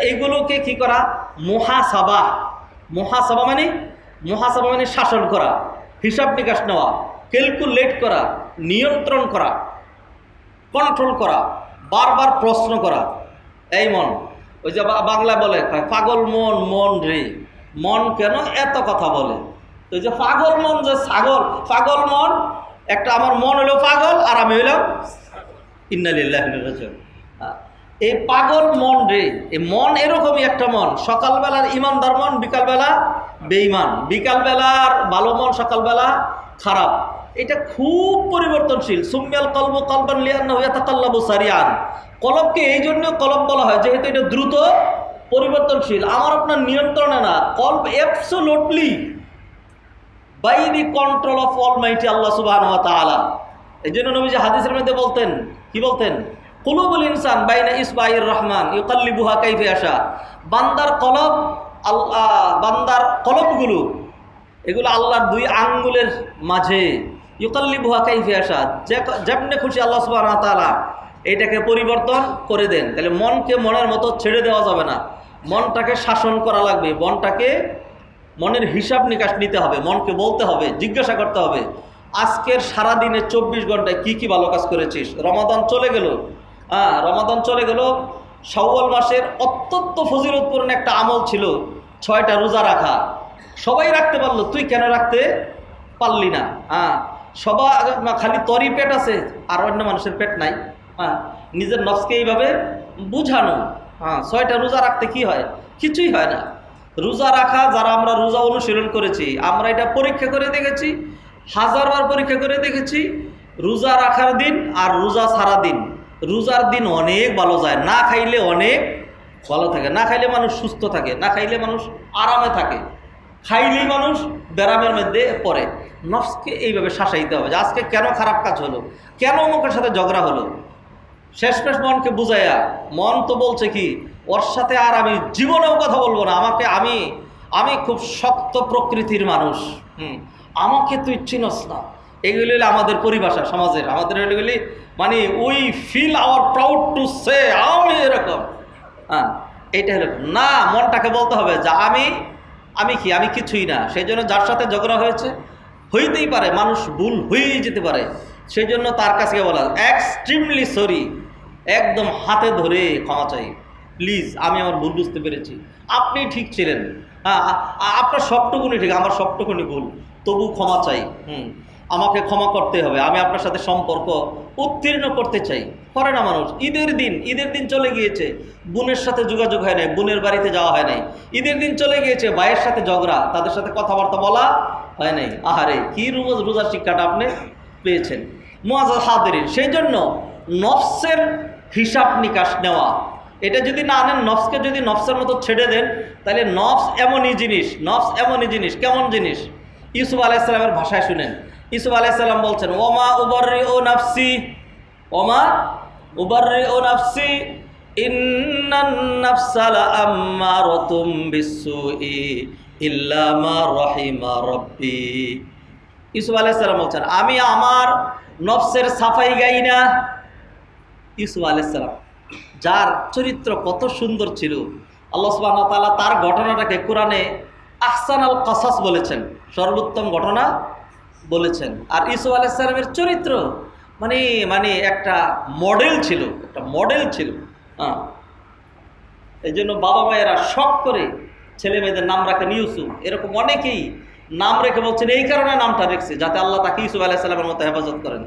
এইগুলোকে কি করা? মুহাসাবা। মুহাসাবা মানে শাসন করা, হিসাব নিকাশ নেওয়া, ক্যালকুলেট করা, নিয়ন্ত্রণ করা, কন্ট্রোল করা, বারবার প্রশ্ন করা। এই মন, ওই যে বাংলা বলে পাগল মন, মন রে, মন কেন এত কথা বলে? ওই যে পাগল মন, যে ছাগল, পাগল মন, একটা আমার মন হলো পাগল আর আমি হইলাম ইন্না লিল্লাহি ওয়া ইন্না ইলাইহি রাজিউন। এই পাগল মন রে, এই মন এরকমই একটা মন। সকালবেলার ইমানদার মন, বিকালবেলা বেঈমান। বিকালবেলার ভালো মন, সকালবেলা খারাপ। এটা খুব পরিবর্তনশীল। সুম্মিয়াল কলবু কলবান লিআন্নাহু ইয়াতাকাল্লাবু সারিআন। কলবকে এই জন্য কলব বলা হয় যেহেতু এটা দ্রুত পরিবর্তনশীল। আমার আপনার নিয়ন্ত্রণে না, কলব absolutely by the control of almighty Allah সুবহানাহু ওয়া তাআলা। এই জন্য নবীজি হাদিসের মধ্যে বলতেন, কি বলতেন? কুলুবুল ইনসান বাইনা ইসবাইর রহমান ইউকাল্লিবুহা কাইফা ইয়াশা। বান্দার কলব, আল্লাহ বান্দার কলবগুলো, এগুলো আল্লাহর 2 আঙ্গুলের মাঝে। ইউকাল্লিবুহা কাইফা ইয়াশা, যেমনে খুশি আল্লাহ সুবহানাহু ওয়া তাআলা এইটাকে পরিবর্তন করে দেন। তাহলে মনকে মনের মতো ছেড়ে দেওয়া যাবে না, মনটাকে শাসন করা লাগবে। মনের হিসাব নিকাশ নিতে হবে, মনকে বলতে হবে, জিজ্ঞাসা করতে হবে আজকের সারাদিনে 24 ঘন্টায় কি কি ভালো কাজ করেছিস। রমাদান চলে গেল, রমাদান চলে গেল। শাওয়াল মাসের অত্যন্ত ফজিলতপূর্ণ একটা আমল ছিল 6টা রোজা রাখা। সবাই রাখতে পারলো, তুই কেন রাখতে পারলি না? সবাই খালি তরি পেট আছে আর অন্য মানুষের পেট নাই। নিজের নফসকে এইভাবে বুঝানো। 6টা রোজা রাখতে কি হয়? কিছুই হয় না। রোজা রাখা, যারা আমরা রোজা অনুশীলন করেছি, আমরা এটা পরীক্ষা করে দেখেছি, 1000বার পরীক্ষা করে দেখেছি। রোজা রাখার দিন আর রোজা ছাড়া দিন, রোজার দিন অনেক ভালো যায়। না খাইলে অনেক ভালো থাকে, না খাইলে মানুষ সুস্থ থাকে, না খাইলে মানুষ আরামে থাকে, খাইলেই মানুষ ব্যারামের মধ্যে পড়ে। নফসকে এইভাবে শাসাইতে হবে যে আজকে কেন খারাপ কাজ হলো, কেন অমুকের সাথে ঝগড়া হলো। শেষমেশ মনকে বুঝাইয়া, মন তো বলছে কি, ওর সাথে আর আমি জীবনেও কথা বলবো না। আমি খুব শক্ত প্রকৃতির মানুষ, আমাকে তুই চিনস না। এগুলি হলো আমাদের পরিভাষা সমাজের। আমাদের এগুলি মানে we feel our proud to say আমি এরকম। এইটা হলো না, মনটাকে বলতে হবে যে আমি কিছুই না। সেই জন্য যার সাথে ঝগড়া হইতেই পারে, মানুষ ভুল হয়েই যেতে পারে। সেই জন্য তার কাছে বলা এক্সট্রিমলি সরি, একদম হাতে ধরে ক্ষমা চাই, প্লিজ আমি আমার ভুল বুঝতে পেরেছি, আপনি ঠিক ছিলেন, আপনার সবটুকুনি ঠিক, আমার সবটুকুনি ভুল, তবু ক্ষমা চাই, আমাকে ক্ষমা করতে হবে, আমি আপনার সাথে সম্পর্ক উত্তীর্ণ করতে চাই। করে না মানুষ। ঈদের দিন চলে গিয়েছে, বোনের সাথে যোগাযোগ হয় নাই, বোনের বাড়িতে যাওয়া হয় নাই। ঈদের দিন চলে গিয়েছে, ভাইয়ের সাথে ঝগড়া, তাদের সাথে কথাবার্তা বলা হয় নাই। আহারে কি রোজার শিক্ষাটা আপনি পেয়েছেন। মুআজ্জাজ হাদিরিন, সেই জন্য নফসের হিসাব নিকাশ নেওয়া, এটা যদি না আনেন, নফসকে যদি নফসের মতো ছেড়ে দেন, তাহলে নফস এমনই জিনিস। কেমন জিনিস? ইউসুফ আলাইহিস সালামের ভাষায় শুনেন। ইউসুফ আলাইহিস সালাম বলছেন, ওমা উবাররিউ নাফসি ইন্নান নাফসা লাআম্মারাতুম বিসসুই ইল্লা মা রাহিমা রাব্বি। ইউসুফ আলাইহিস সালাম বলছেন, আমি আমার নফসের সাফাই গাই না। ইউসুফ আলাইহিস সালাম, যার চরিত্র কত সুন্দর ছিল, আল্লাহ সুবহানাহু ওয়া তাআলা তার ঘটনাটাকে কোরআনে আহসানাল কাসাস বলেছেন, সর্বোত্তম ঘটনা বলেছেন। আর ইউসুফ আলাইহিস সালামের চরিত্র মানে একটা মডেল ছিল। এই জন্য বাবা মায়েরা শখ করে ছেলে মেয়েদের নাম রাখেন ইউসুফ। এরকম অনেকেই নাম রেখে বলছেন এই কারণে নামটা রেখেছি যাতে আল্লাহ তাকে ইউসুফ আলাইহিস সালামের মতো হেফাজত করেন।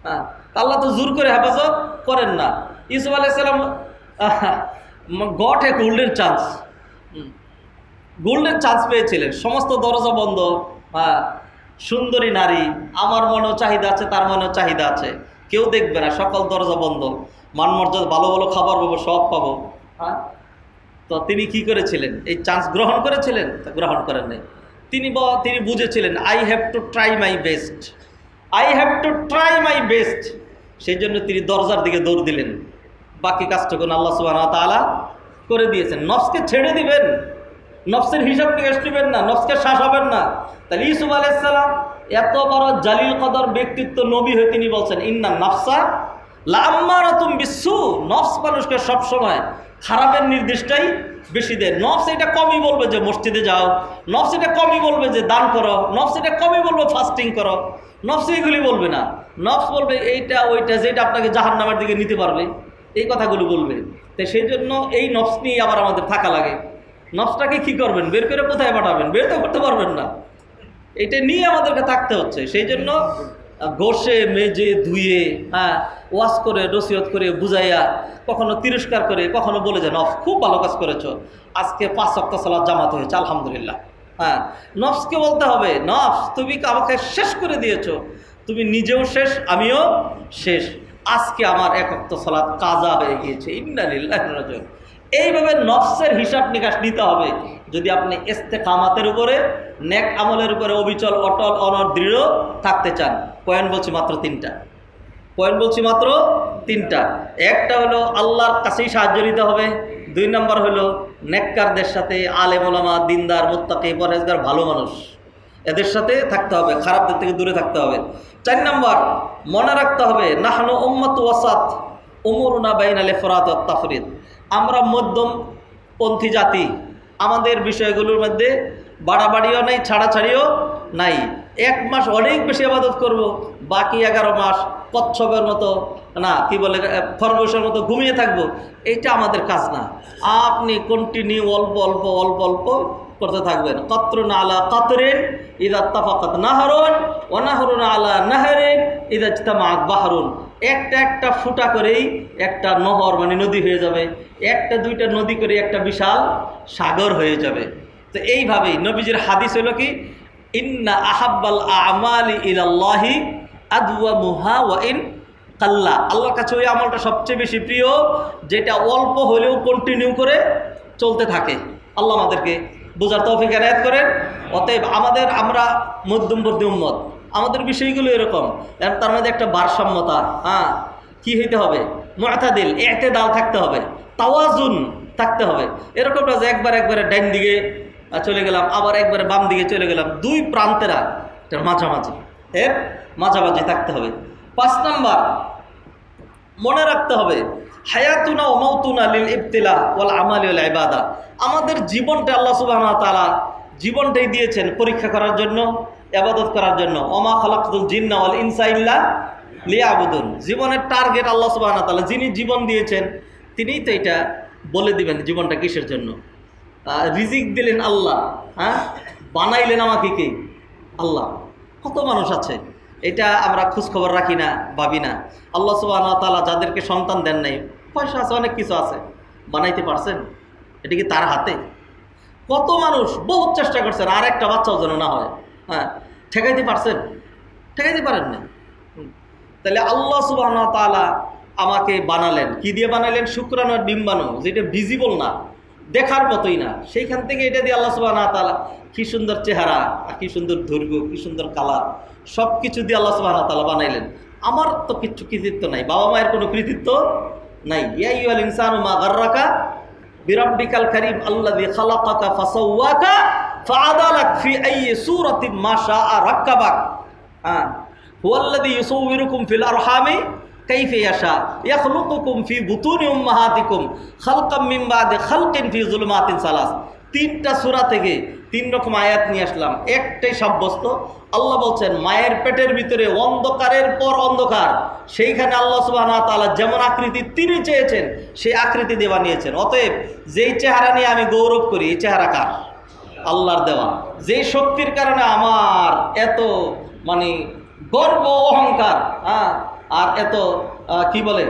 হ্যাঁ, আল্লাহ তো জোর করে হেফাজত করেন না। ইউসুফ আলাইহিস সালাম got a golden chance, golden chance পেয়েছিলেন। সমস্ত দরজা বন্ধ, হ্যাঁ, সুন্দরী নারী, আমার মনেও চাহিদা আছে, তার মনেও চাহিদা আছে, কেউ দেখবে না, সকল দরজা বন্ধ, মান মর্যাদা, ভালো ভালো খাবার পাবো, সব পাবো। হ্যাঁ, তো তিনি কি করেছিলেন? এই চান্স গ্রহণ করেছিলেন? তা গ্রহণ করেন নাই। তিনি বুঝেছিলেন I have to try my best, I have to try my best. সেই জন্য তিনি দরজার দিকে দৌড় দিলেন। বাকি কাজটুকুন আল্লাহ সুবহানাহু ওয়া তাআলা করে দিয়েছেন। নফসকে ছেড়ে দিবেন, নফসের হিসাব নিকাশ নেবেন না, নফসকে শ্বাস হবেন না। তাহলে ইউসুফ আলাইহিস সালাম এত বড় জালিল কদর ব্যক্তিত্ব, নবী হয়ে তিনি বলছেন ইন্না নাফসা লাআম্মারাতুম বিসসু, নফস মানুষকে সবসময় খারাপের নির্দেশটাই বেশি দেয়। নফস এটা কমই বলবে যে মসজিদে যাও, নফস এটা কমই বলবে যে দান করো, নফস এটা কমই বলবে ফাস্টিং করো, নফস এগুলি বলবে না। নফস বলবে এইটা ওইটা, যেটা আপনাকে জাহান্নামের দিকে নিতে পারবে, এই কথাগুলো বলবে। তাই সেই জন্য এই নফস নিয়ে আবার আমাদের থাকা লাগে। নফসটাকে কি করবেন? বের করে কোথায় পাঠাবেন? বের তো করতে পারবেন না। এটা নিয়ে আমাদেরকে থাকতে হচ্ছে। সেই জন্য ঘষে মেজে ধুয়ে, হ্যাঁ, ওয়াশ করে নসিহত করে বুঝাইয়া, কখনো তিরস্কার করে, কখনো বলে যে নফস খুব ভালো কাজ করেছো, আজকে 5 ওয়াক্ত সালাত জামাত হয়েছে, আলহামদুলিল্লাহ। হ্যাঁ, নফসকে বলতে হবে নফস তুমি আমাকে শেষ করে দিয়েছো, তুমি নিজেও শেষ, আমিও শেষ, আজকে আমার 1 ওয়াক্ত সালাত কাজা হয়ে গিয়েছে, ইন্না লিল্লাহি ওয়া ইন্না ইলাইহি রাজিউন। এইভাবে নফসের হিসাব নিকাশ নিতে হবে যদি আপনি ইস্তেকামাতের উপরে, নেক আমলের উপরে অবিচল, অটল, অনড়, দৃঢ় থাকতে চান। পয়েন্ট বলছি মাত্র 3টা, পয়েন্ট বলছি মাত্র 3টা। একটা হলো আল্লাহর কাছেই সাহায্য নিতে হবে। 2 নম্বর হলো নেককারদের সাথে, আলেম ওলামা, দিনদার, মুত্তাকি, পরহেজগার, ভালো মানুষ, এদের সাথে থাকতে হবে, খারাপদের থেকে দূরে থাকতে হবে। 4 নম্বর মনে রাখতে হবে নাহনু উম্মাতু ওয়াসাত উমুরুনা বাইনাল ইফরাত ওয়াত তাফরিদ, আমরা মধ্যমপন্থী জাতি, আমাদের বিষয়গুলোর মধ্যে বাড়াবাড়িও নাই, ছাড়াছাড়িও নাই। 1 মাস অনেক বেশি ইবাদত করব, বাকি 11 মাস কচ্ছপের মতো, না কি বলে, খরগোশের মতো ঘুমিয়ে থাকবো, এইটা আমাদের কাজ না। আপনি কন্টিনিউ অল্প অল্প অল্প অল্প করতে থাকবেন। কতরুন আলা কতরিন ইযা ইত্তাফাকাত নাহরুন ওয়া নাহরুন আলা নাহরিন ইযা ইজতামাআত বাহরুন, একটা একটা ফুটা করেই একটা নহর মানে নদী হয়ে যাবে, একটা দুইটা নদী করে একটা বিশাল সাগর হয়ে যাবে। তো এইভাবেই নবীজির হাদিস হলো কি, ইন্না আহাব্বাল আমালি ইলাল্লাহি আদওয়ামুহা ওয়া ইন কাল্লা, আল্লাহর কাছে ওই আমলটা সবচেয়ে বেশি প্রিয় যেটা অল্প হলেও কন্টিনিউ করে চলতে থাকে। আল্লাহ আমাদেরকে বোঝার তৌফিক এনায়েত করেন। অতএব আমরা মধ্যমপন্থী উম্মত, আমাদের বিষয়গুলো এরকম, তার মধ্যে একটা ভারসাম্যতা, হ্যাঁ, কি হইতে হবে, মুআতাদিল, ইতিদাল থাকতে হবে, তাওয়াজুন থাকতে হবে। এরকম না যে একবারে ডাইন দিকে চলে গেলাম, আবার একবারে বাম দিকে চলে গেলাম, 2 প্রান্তেরা মাঝামাঝি, মাঝামাঝি থাকতে হবে। 5 নম্বর মনে রাখতে হবে হায়াতুনা ওয়া মাউতুনা লিল ইবতিলা ওয়াল আমালি ওয়াল ইবাদা, আমাদের জীবনটা আল্লাহ সুবহানাহু ওয়া তাআলা জীবনটাই দিয়েছেন পরীক্ষা করার জন্য, ইবাদত করার জন্য। ওমা খালাকতুল জিন্না ওয়াল ইনসা ইল্লা লিয়াবুদুন, জীবনের টার্গেট আল্লাহ সুবহানাহু ওয়া তাআলা, যিনি জীবন দিয়েছেন তিনিই তো এটা বলে দিবেন জীবনটা কিসের জন্য। রিজিক দিলেন আল্লাহ, হ্যাঁ, বানাইলেন আমাকে কে? আল্লাহ। কত মানুষ আছে এটা আমরা খোঁজখবর রাখি না, ভাবি না। আল্লাহ সুবহানাহু ওয়া তাআলা যাদেরকে সন্তান দেন নাই, পয়সা আছে, অনেক কিছু আছে, বানাইতে পারছেন? এটা কি তার হাতে? কত মানুষ বহুত চেষ্টা করছেন আর একটা বাচ্চাও যেন না হয়, হ্যাঁ, ঠেকাইতে পারছেন? ঠেকাইতে পারেন না। তাহলে আল্লাহ সুবহানাহু ওয়া তাআলা আমাকে বানালেন, কি দিয়ে বানালেন? শুক্রাণু আর ডিম্বাণু, যেটা ভিজিবল না, দেখার মতোই না, সেইখান থেকে এটা দিয়ে আল্লাহ সুবহানাহু ওয়া তাআলা কি সুন্দর চেহারা, কি সুন্দর দৈর্ঘ্য, কি সুন্দর কালার, সব কিছু দিয়ে আল্লাহ সুবহানাহু ওয়া তাআলা বানাইলেন। আমার তো কিছু কৃতিত্ব নাই, বাবা মায়ের কোনো কৃতিত্ব নাই। ইয়া আইয়ুহাল ইনসানু মা গাররাকা বিরাব্বিকাল কারীম আল্লাযী খালাকাকা ফাসাওয়াকা ফাআদালাক ফি আইয়ি সূরাতিন মা শাআ রাক্কাবাক, হ্যাঁ, হুয়াল্লাযী ইউসাউবিরুকুম ফিল আরহামি কাইফা ইয়াশা ইয়াখলুকুকুম ফি বুতুনি উম্মাহাতিকুম খালকাম মিন বাদি খালকিন ফি যুলুমাতিন সালাস। 3টা সূরা থেকে 3 রকম আয়াত নিয়ে আসলাম, একটাই সাব্যস্ত। আল্লাহ বলছেন মায়ের পেটের ভিতরে অন্ধকারের পর অন্ধকার, সেইখানে আল্লাহ সুবহানাহু ওয়া তাআলা যেমন আকৃতি তিনি চেয়েছেন সেই আকৃতি দিয়ে বানিয়েছেন। অতএব যেই চেহারা নিয়ে আমি গৌরব করি, এই চেহারা কার? আল্লাহর দেওয়া। যে শক্তির কারণে আমার এত মানে গর্ব অহংকার, আর এত কি বলে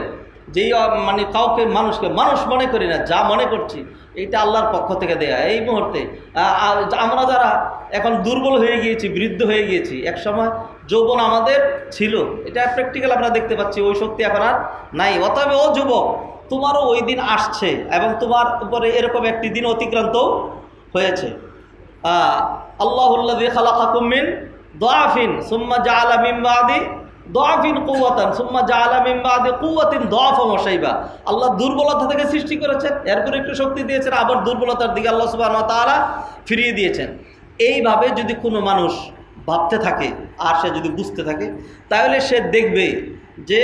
যেই মানে কাউকে মানুষকে মানুষ মনে করি না, যা মনে করছি এইটা আল্লাহর পক্ষ থেকে দেয়া। এই মুহূর্তে আমরা যারা এখন দুর্বল হয়ে গিয়েছি, বৃদ্ধ হয়ে গিয়েছি, এক সময় যৌবন আমাদের ছিল, এটা প্র্যাকটিক্যাল আমরা দেখতে পাচ্ছি, ওই শক্তি এখন আর নাই। অতএব ও যুবক, তোমারও ওই দিন আসছে এবং তোমার উপরে এরকম একটি দিন অতিক্রান্ত হয়েছে। আল্লাহুল্লাযী খালাকাকুম মিন দুআফিন সুম্মা জাআলা মিন বাদি দুআফিন কুওয়াতান সুম্মা জাআলা মিন বাদি কুওয়াতিন দুআফান ওয়া শাইবা। আল্লাহ দুর্বলতা থেকে সৃষ্টি করেছেন, এরপর একটু শক্তি দিয়েছেন, আবার দুর্বলতার দিকে আল্লাহ সুবহানাহু ওয়া তাআলা ফিরিয়ে দিয়েছেন। এইভাবে যদি কোনো মানুষ ভাবতে থাকে আর সে যদি বুঝতে থাকে, তাহলে সে দেখবে যে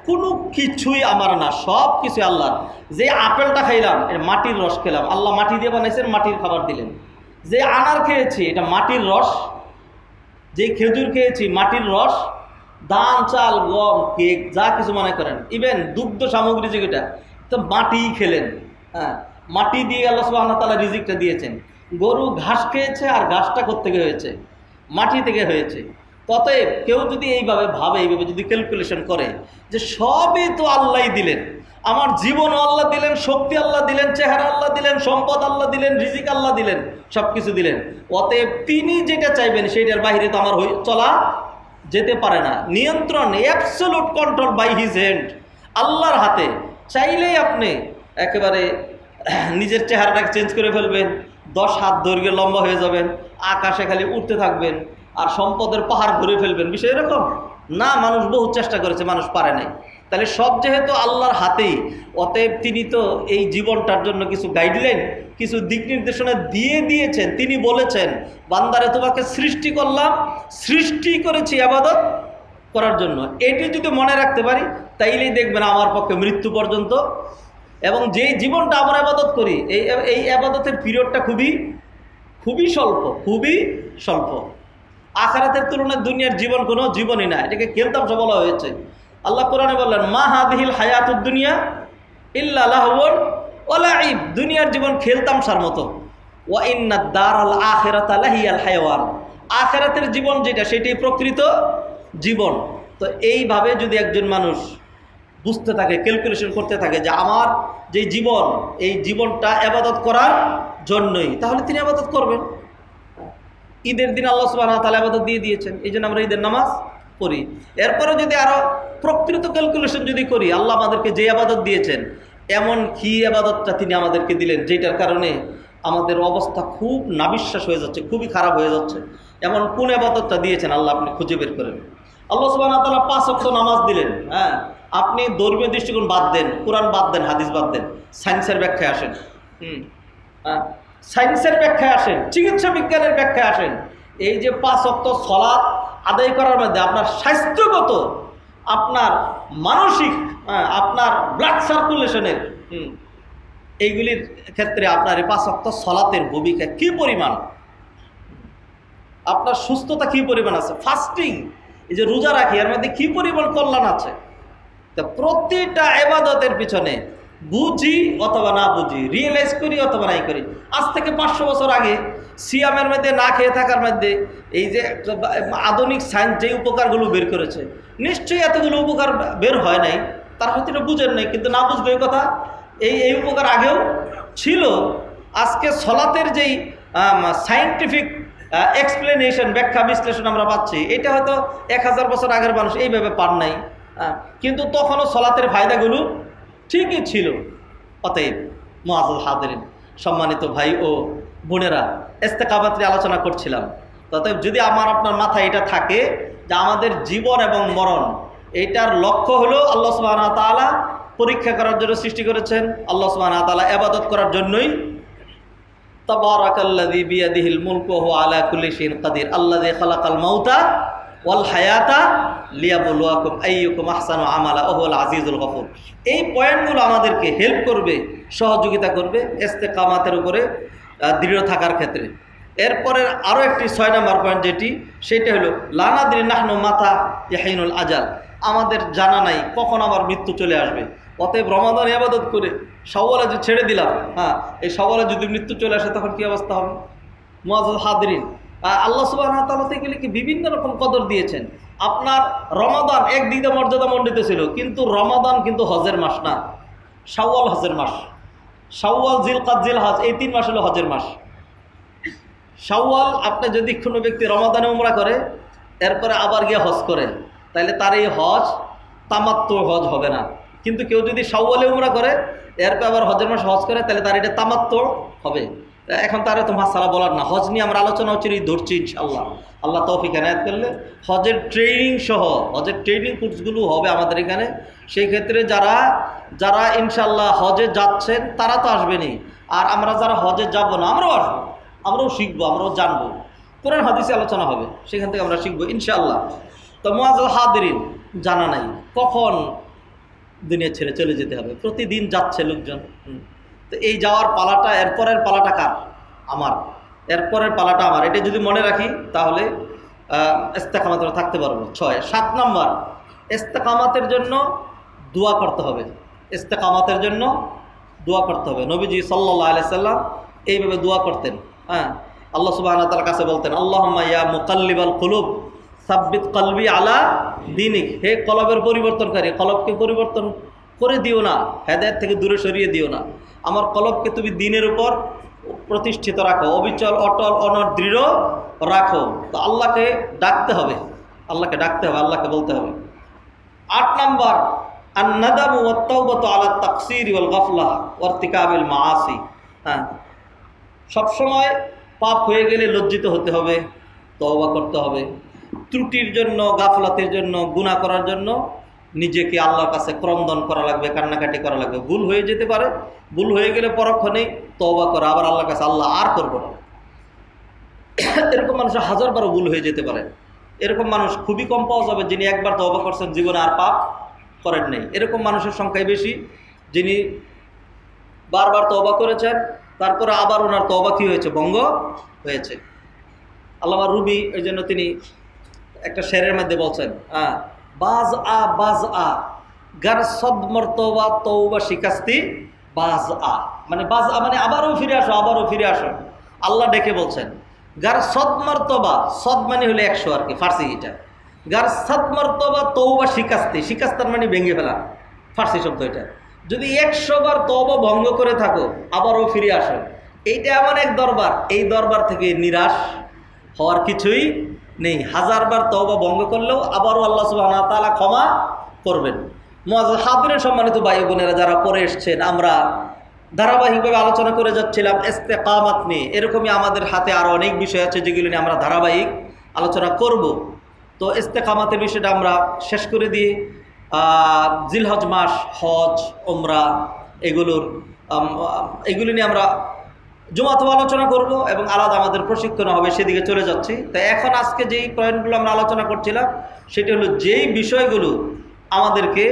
কোনো কিছুই আমার না, সব কিছু আল্লাহর। যে আপেলটা খাইলাম এটা মাটির রস খেলাম, আল্লাহ মাটি দিয়ে বানাইছেন, মাটির খাবার দিলেন। যে আনার খেয়েছি এটা মাটির রস, যে খেজুর খেয়েছি মাটির রস, ধান চাল গম কেক যা কিছু মনে করেন, ইভেন দুগ্ধ সামগ্রী যেটা তো মাটিই খেলেন। মাটি দিয়ে আল্লাহ সুবহানাহু ওয়া তাআলা রিজিকটা দিয়েছেন। গরু ঘাস খেয়েছে, আর ঘাসটা কোত্থেকে হয়েছে? মাটি থেকে হয়েছে। ততএব কেউ যদি এইভাবে ভাবে, এইভাবে যদি ক্যালকুলেশন করে যে সবই তো আল্লাহই দিলেন, আমার জীবনও আল্লাহ দিলেন, শক্তি আল্লাহ দিলেন, চেহারা আল্লাহ দিলেন, সম্পদ আল্লাহ দিলেন, রিজিক আল্লাহ দিলেন, সব কিছু দিলেন, অতএব তিনি যেটা চাইবেন সেইটার বাইরে তো আমার চলা যেতে পারে না। নিয়ন্ত্রণ, absolute control by his hand, আল্লাহর হাতে। চাইলেই আপনি একেবারে নিজের চেহারাটাকে চেঞ্জ করে ফেলবেন, 10 হাত দৈর্ঘ্যে লম্বা হয়ে যাবেন, আকাশে খালি উঠতে থাকবেন, আর সম্পদের পাহাড় ঘুরে ফেলবেন। বিষয় এরকম না, মানুষ বহু চেষ্টা করেছে, মানুষ পারে নাই। তাহলে সব যেহেতু আল্লাহর হাতেই, অতএব তিনি তো এই জীবনটার জন্য কিছু গাইডলাইন, কিছু দিক নির্দেশনা দিয়ে দিয়েছেন। তিনি বলেছেন, বান্দারে তোমাকে সৃষ্টি করলাম, সৃষ্টি করেছি ইবাদত করার জন্য। এটি যদি মনে রাখতে পারি, তাইলেই দেখবেন আমার পক্ষে মৃত্যু পর্যন্ত, এবং যেই জীবনটা আমরা ইবাদত করি, এই ইবাদতের পিরিয়ডটা খুবই খুবই স্বল্প, খুবই স্বল্প। আখিরাতের তুলনায় দুনিয়ার জীবন কোনো জীবনই না, এটাকে খেলতামশা বলা হয়েছে। আল্লাহ কোরআনে বললেন, মা হাদিহিল হায়াতুদ দুনিয়া ইল্লা লাহওয়ান ওয়া লাইব। দুনিয়ার জীবন খেলতামশার মতো। ওয়া ইন্নাদ দারাল আখিরাতা লাহিয়াল হায়াওয়ান। আখিরাতের জীবন যেটা, সেটাই প্রকৃত জীবন। তো এইভাবে যদি একজন মানুষ বুঝতে থাকে, ক্যালকুলেশন করতে থাকে যে আমার যে জীবন, এই জীবনটা ইবাদত করার জন্যই, তাহলে তিনি ইবাদত করবেন। ঈদের দিন আল্লাহ সুবহানাহু ওয়া তাআলা ইবাদত দিয়ে দিয়েছেন, এই জন্য আমরা ঈদের নামাজ পড়ি। এরপরে যদি আরও প্রকৃত ক্যালকুলেশন যদি করি, আল্লাহ আমাদেরকে যে ইবাদত দিয়েছেন, এমন কি ইবাদতটা তিনি আমাদেরকে দিলেন যেটার কারণে আমাদের অবস্থা খুব নাবিশ্বাস হয়ে যাচ্ছে, খুবই খারাপ হয়ে যাচ্ছে, এমন কোন ইবাদতটা দিয়েছেন আল্লাহ আপনি খুঁজে বের করেন। আল্লাহ সুবহানাহু ওয়া তাআলা 5 ওয়াক্ত নামাজ দিলেন। আপনি ধর্মীয় দৃষ্টিকোণ বাদ দেন, কোরআন বাদ দেন, হাদিস বাদ দেন, সায়েন্সের ব্যাখ্যায় আসেন, সায়েন্সের ব্যাখ্যায় আসেন, চিকিৎসা বিজ্ঞানের ব্যাখ্যায় আসেন। এই যে 5 ওয়াক্ত সালাত আদায় করার মধ্যে আপনার স্বাস্থ্যগত, আপনার মানসিক, আপনার ব্লাড সার্কুলেশনের, এইগুলির ক্ষেত্রে আপনার এই 5 ওয়াক্ত সালাতের ভূমিকা কী পরিমাণ, আপনার সুস্থতা কী পরিমাণ আছে, ফাস্টিং, এই যে রোজা রাখি, এর মধ্যে কী পরিমাণ কল্যাণ আছে। তা প্রতিটা ইবাদতের পিছনে বুঝি অথবা না বুঝি, রিয়েলাইজ করি অথবা নাই করি, আজ থেকে 500 বছর আগে সিয়ামের মধ্যে না খেয়ে থাকার মধ্যে এই যে আধুনিক সায়েন্স যে উপকারগুলো বের করেছে, নিশ্চয়ই এতগুলো উপকার বের হয় নাই, তার হয়তো এটা বুঝেন নাই, কিন্তু না বুঝলে এই কথা, এই উপকার আগেও ছিল। আজকে সলাতের যেই সায়েন্টিফিক এক্সপ্লেনেশন, ব্যাখ্যা বিশ্লেষণ আমরা পাচ্ছি, এটা হয়তো 1000 বছর আগের মানুষ এইভাবে পান নাই, কিন্তু তখনও সলাতের ফায়দাগুলো ঠিকই ছিল। অতএব মুআজ্জাজ হাজিরিন, সম্মানিত ভাই ও বোনেরা, ইস্তেকামাতের আলোচনা করছিলাম। অতএব যদি আমার আপনার মাথায় এটা থাকে যে আমাদের জীবন এবং মরণ, এইটার লক্ষ্য হলো আল্লাহ সুবহানাহু ওয়া তাআলা পরীক্ষা করার জন্য সৃষ্টি করেছেন, আল্লাহ সুবহানাহু ওয়া তাআলা ইবাদত করার জন্যই। তাবারাকাল্লাযী বিয়াদিহিল মুলকু ওয়া হুয়া আলা কুল্লি শাইইন কাদির আল্লাযী খালাকাল মাউতা ওয়াল হায়াতা লিয়াবলুয়াকুম আইয়ুকুম আহসানু আমালা ওয়া হুয়াল আজিজুল গফুর। এই পয়েন্টগুলো আমাদেরকে হেল্প করবে, সহযোগিতা করবে ইস্তেকামাতের উপরে দৃঢ় থাকার ক্ষেত্রে। এরপরে আরও একটি 6 নম্বর পয়েন্ট যেটি, সেটা হলো লা নাদরি নাহনু মাতা ইয়াহিনুল আজাল। আমাদের জানা নাই কখন আমার মৃত্যু চলে আসবে। অতএব রমাদান ইবাদত করে শাওয়ালে যে ছেড়ে দিলাম, এই শাওয়ালে যদি মৃত্যু চলে আসে তখন কী অবস্থা হবে? মুআজ্জাজ হাদিরিন, আল্লাহ সুবহানাহু ওয়া তাআলা থেকে বিভিন্ন রকম কদর দিয়েছেন। আপনার রমাদান একদিক দিয়ে মর্যাদা মণ্ডিত ছিল, কিন্তু রমাদান কিন্তু হজের মাস না, শাওয়াল হজের মাস। শাওয়াল, জিলকাদ, জিলহজ এই 3 মাস হলো হজের মাস। শাওয়াল আপনি যদি কোনো ব্যক্তি রমাদানে উমরা করে এরপরে আবার গিয়ে হজ করে, তাহলে তার এই হজ তামাত্তু হজ হবে না। কিন্তু কেউ যদি শাওয়ালে উমরা করে এরপর আবার হজের মাস হজ করে, তাহলে তার এটা তামাত্তু হবে। এখন তার তো মাসালা বলার না, হজ নিয়ে আমরা আলোচনা হচ্ছে ধরছি ইনশাআল্লাহ, আল্লাহ তৌফিক এনায়েত করলে। হজের ট্রেনিং সহ হজের ট্রেনিং কোর্সগুলো হবে আমাদের এখানে। সেই ক্ষেত্রে যারা যারা ইনশাআল্লাহ হজে যাচ্ছেন তারা তো আসবেনই, আর আমরা যারা হজে যাব না আমরাও আসবো, আমরাও শিখবো, আমরাও জানবো, কোরআন হাদিসে আলোচনা হবে, সেখান থেকে আমরা শিখবো ইনশাআল্লাহ। তো মুআজ্জাজ হাদিরিন, জানা নাই কখন দুনিয়া ছেড়ে চলে যেতে হবে, প্রতিদিন যাচ্ছে লোকজন। তো এই যাওয়ার পালাটা, এরপরের পালাটা কার? আমার। এরপরের পালাটা আমার। এটা যদি মনে রাখি তাহলে ইস্তেকামাতে থাকতে পারবো। 7 নম্বর, ইস্তেকামাতের জন্য দোয়া করতে হবে। ইস্তেকামাতের জন্য দোয়া করতে হবে। নবীজি সাল্লাল্লাহু আলাইহি সাল্লাম এইভাবে দোয়া করতেন। হ্যাঁ, আল্লাহ সুবহানাহু ওয়া তাআলার কাছে বলতেন, আল্লাহুম্মা ইয়া মুকাল্লিবাল কুলুব সাব্বিত কলবি আলা দীনিক। হে কলবের পরিবর্তনকারী, কলবকে পরিবর্তন করে দিও না, হেদায়েত থেকে দূরে সরিয়ে দিও না। আমার কলবকে তুমি দ্বীনের উপর প্রতিষ্ঠিত রাখো, অবিচল, অটল, অনড়, দৃঢ় রাখো। তো আল্লাহকে ডাকতে হবে, আল্লাহকে ডাকতে হবে, আল্লাহকে বলতে হবে। 8 নম্বর, আন-নাদামু ওয়াত-তাওবাতু আলা তাকসিরি ওয়াল গাফলা ওয়ারতিকাবিল মাআসি। হ্যাঁ, সবসময় পাপ হয়ে গেলে লজ্জিত হতে হবে, তওবা করতে হবে। ত্রুটির জন্য, গাফলাতের জন্য, গুনাহ করার জন্য নিজেকে আল্লাহর কাছে ক্রন্দন করা লাগবে, কান্নাকাটি করা লাগবে। ভুল হয়ে যেতে পারে, ভুল হয়ে গেলে পরক্ষণেই তওবা করা, আবার আল্লাহর কাছে আল্লাহ আর করব না। এরকম মানুষের 1000বারও ভুল হয়ে যেতে পারে। এরকম মানুষ খুবই কম পাওয়া যাবে যিনি একবার তওবা করছেন, জীবনে আর পাপ করেন নাই। এরকম মানুষের সংখ্যাই বেশি যিনি বারবার তওবা করেছেন, তারপরে আবার ওনার তওবা কি হয়েছে? ভঙ্গ হয়েছে। আল্লামা রুবি এই জন্য তিনি একটা শেরের মধ্যে বলছেন, বাজ আ গার সদ মর্তবা তওবা শিকাস্তি বাজ আ, মানে বাজ আ মানে আবারও ফিরে আসো, আবারও ফিরে আসো। আল্লাহ ডেকে বলছেন, গার সদ মর্তবা, সদ মানে হলো 100 আর কি, ফার্সি এটা। গার সদ মর্তবা তওবা শিকাস্তি, শিকাস্তার মানে ভেঙে ফেলা, ফার্সি শব্দ এটা। যদি 100 বার তওবা ভঙ্গ করে থাকো, আবারও ফিরে আসো। এইটা এমন এক দরবার, এই দরবার থেকে নিরাশ হওয়ার কিছুই নেই। 1000 বার তওবা ভঙ্গ করলেও আবারও আল্লাহ সুবহানাহু ওয়া তাআলা ক্ষমা করবেন। মুআজ্জাজ হাদিরিন, সম্মানিত ভাই বোনেরা যারা পড়ে এসছেন, আমরা ধারাবাহিকভাবে আলোচনা করে যাচ্ছিলাম ইস্তেকামাত নিয়ে। এরকমই আমাদের হাতে আরও অনেক বিষয় আছে যেগুলো নিয়ে আমরা ধারাবাহিক আলোচনা করব। তো ইস্তেকামাতের বিষয়টা আমরা শেষ করে দিয়ে জিলহজ মাস, হজ, ওমরা এগুলো নিয়ে আমরা জুমাতেও আলোচনা করব এবং আলাদা আমাদের প্রশিক্ষণ হবে, সেদিকে চলে যাচ্ছি। তাই এখন আজকে যেই পয়েন্টগুলো আমরা আলোচনা করছিলাম সেটি হলো যেই বিষয়গুলো আমাদেরকে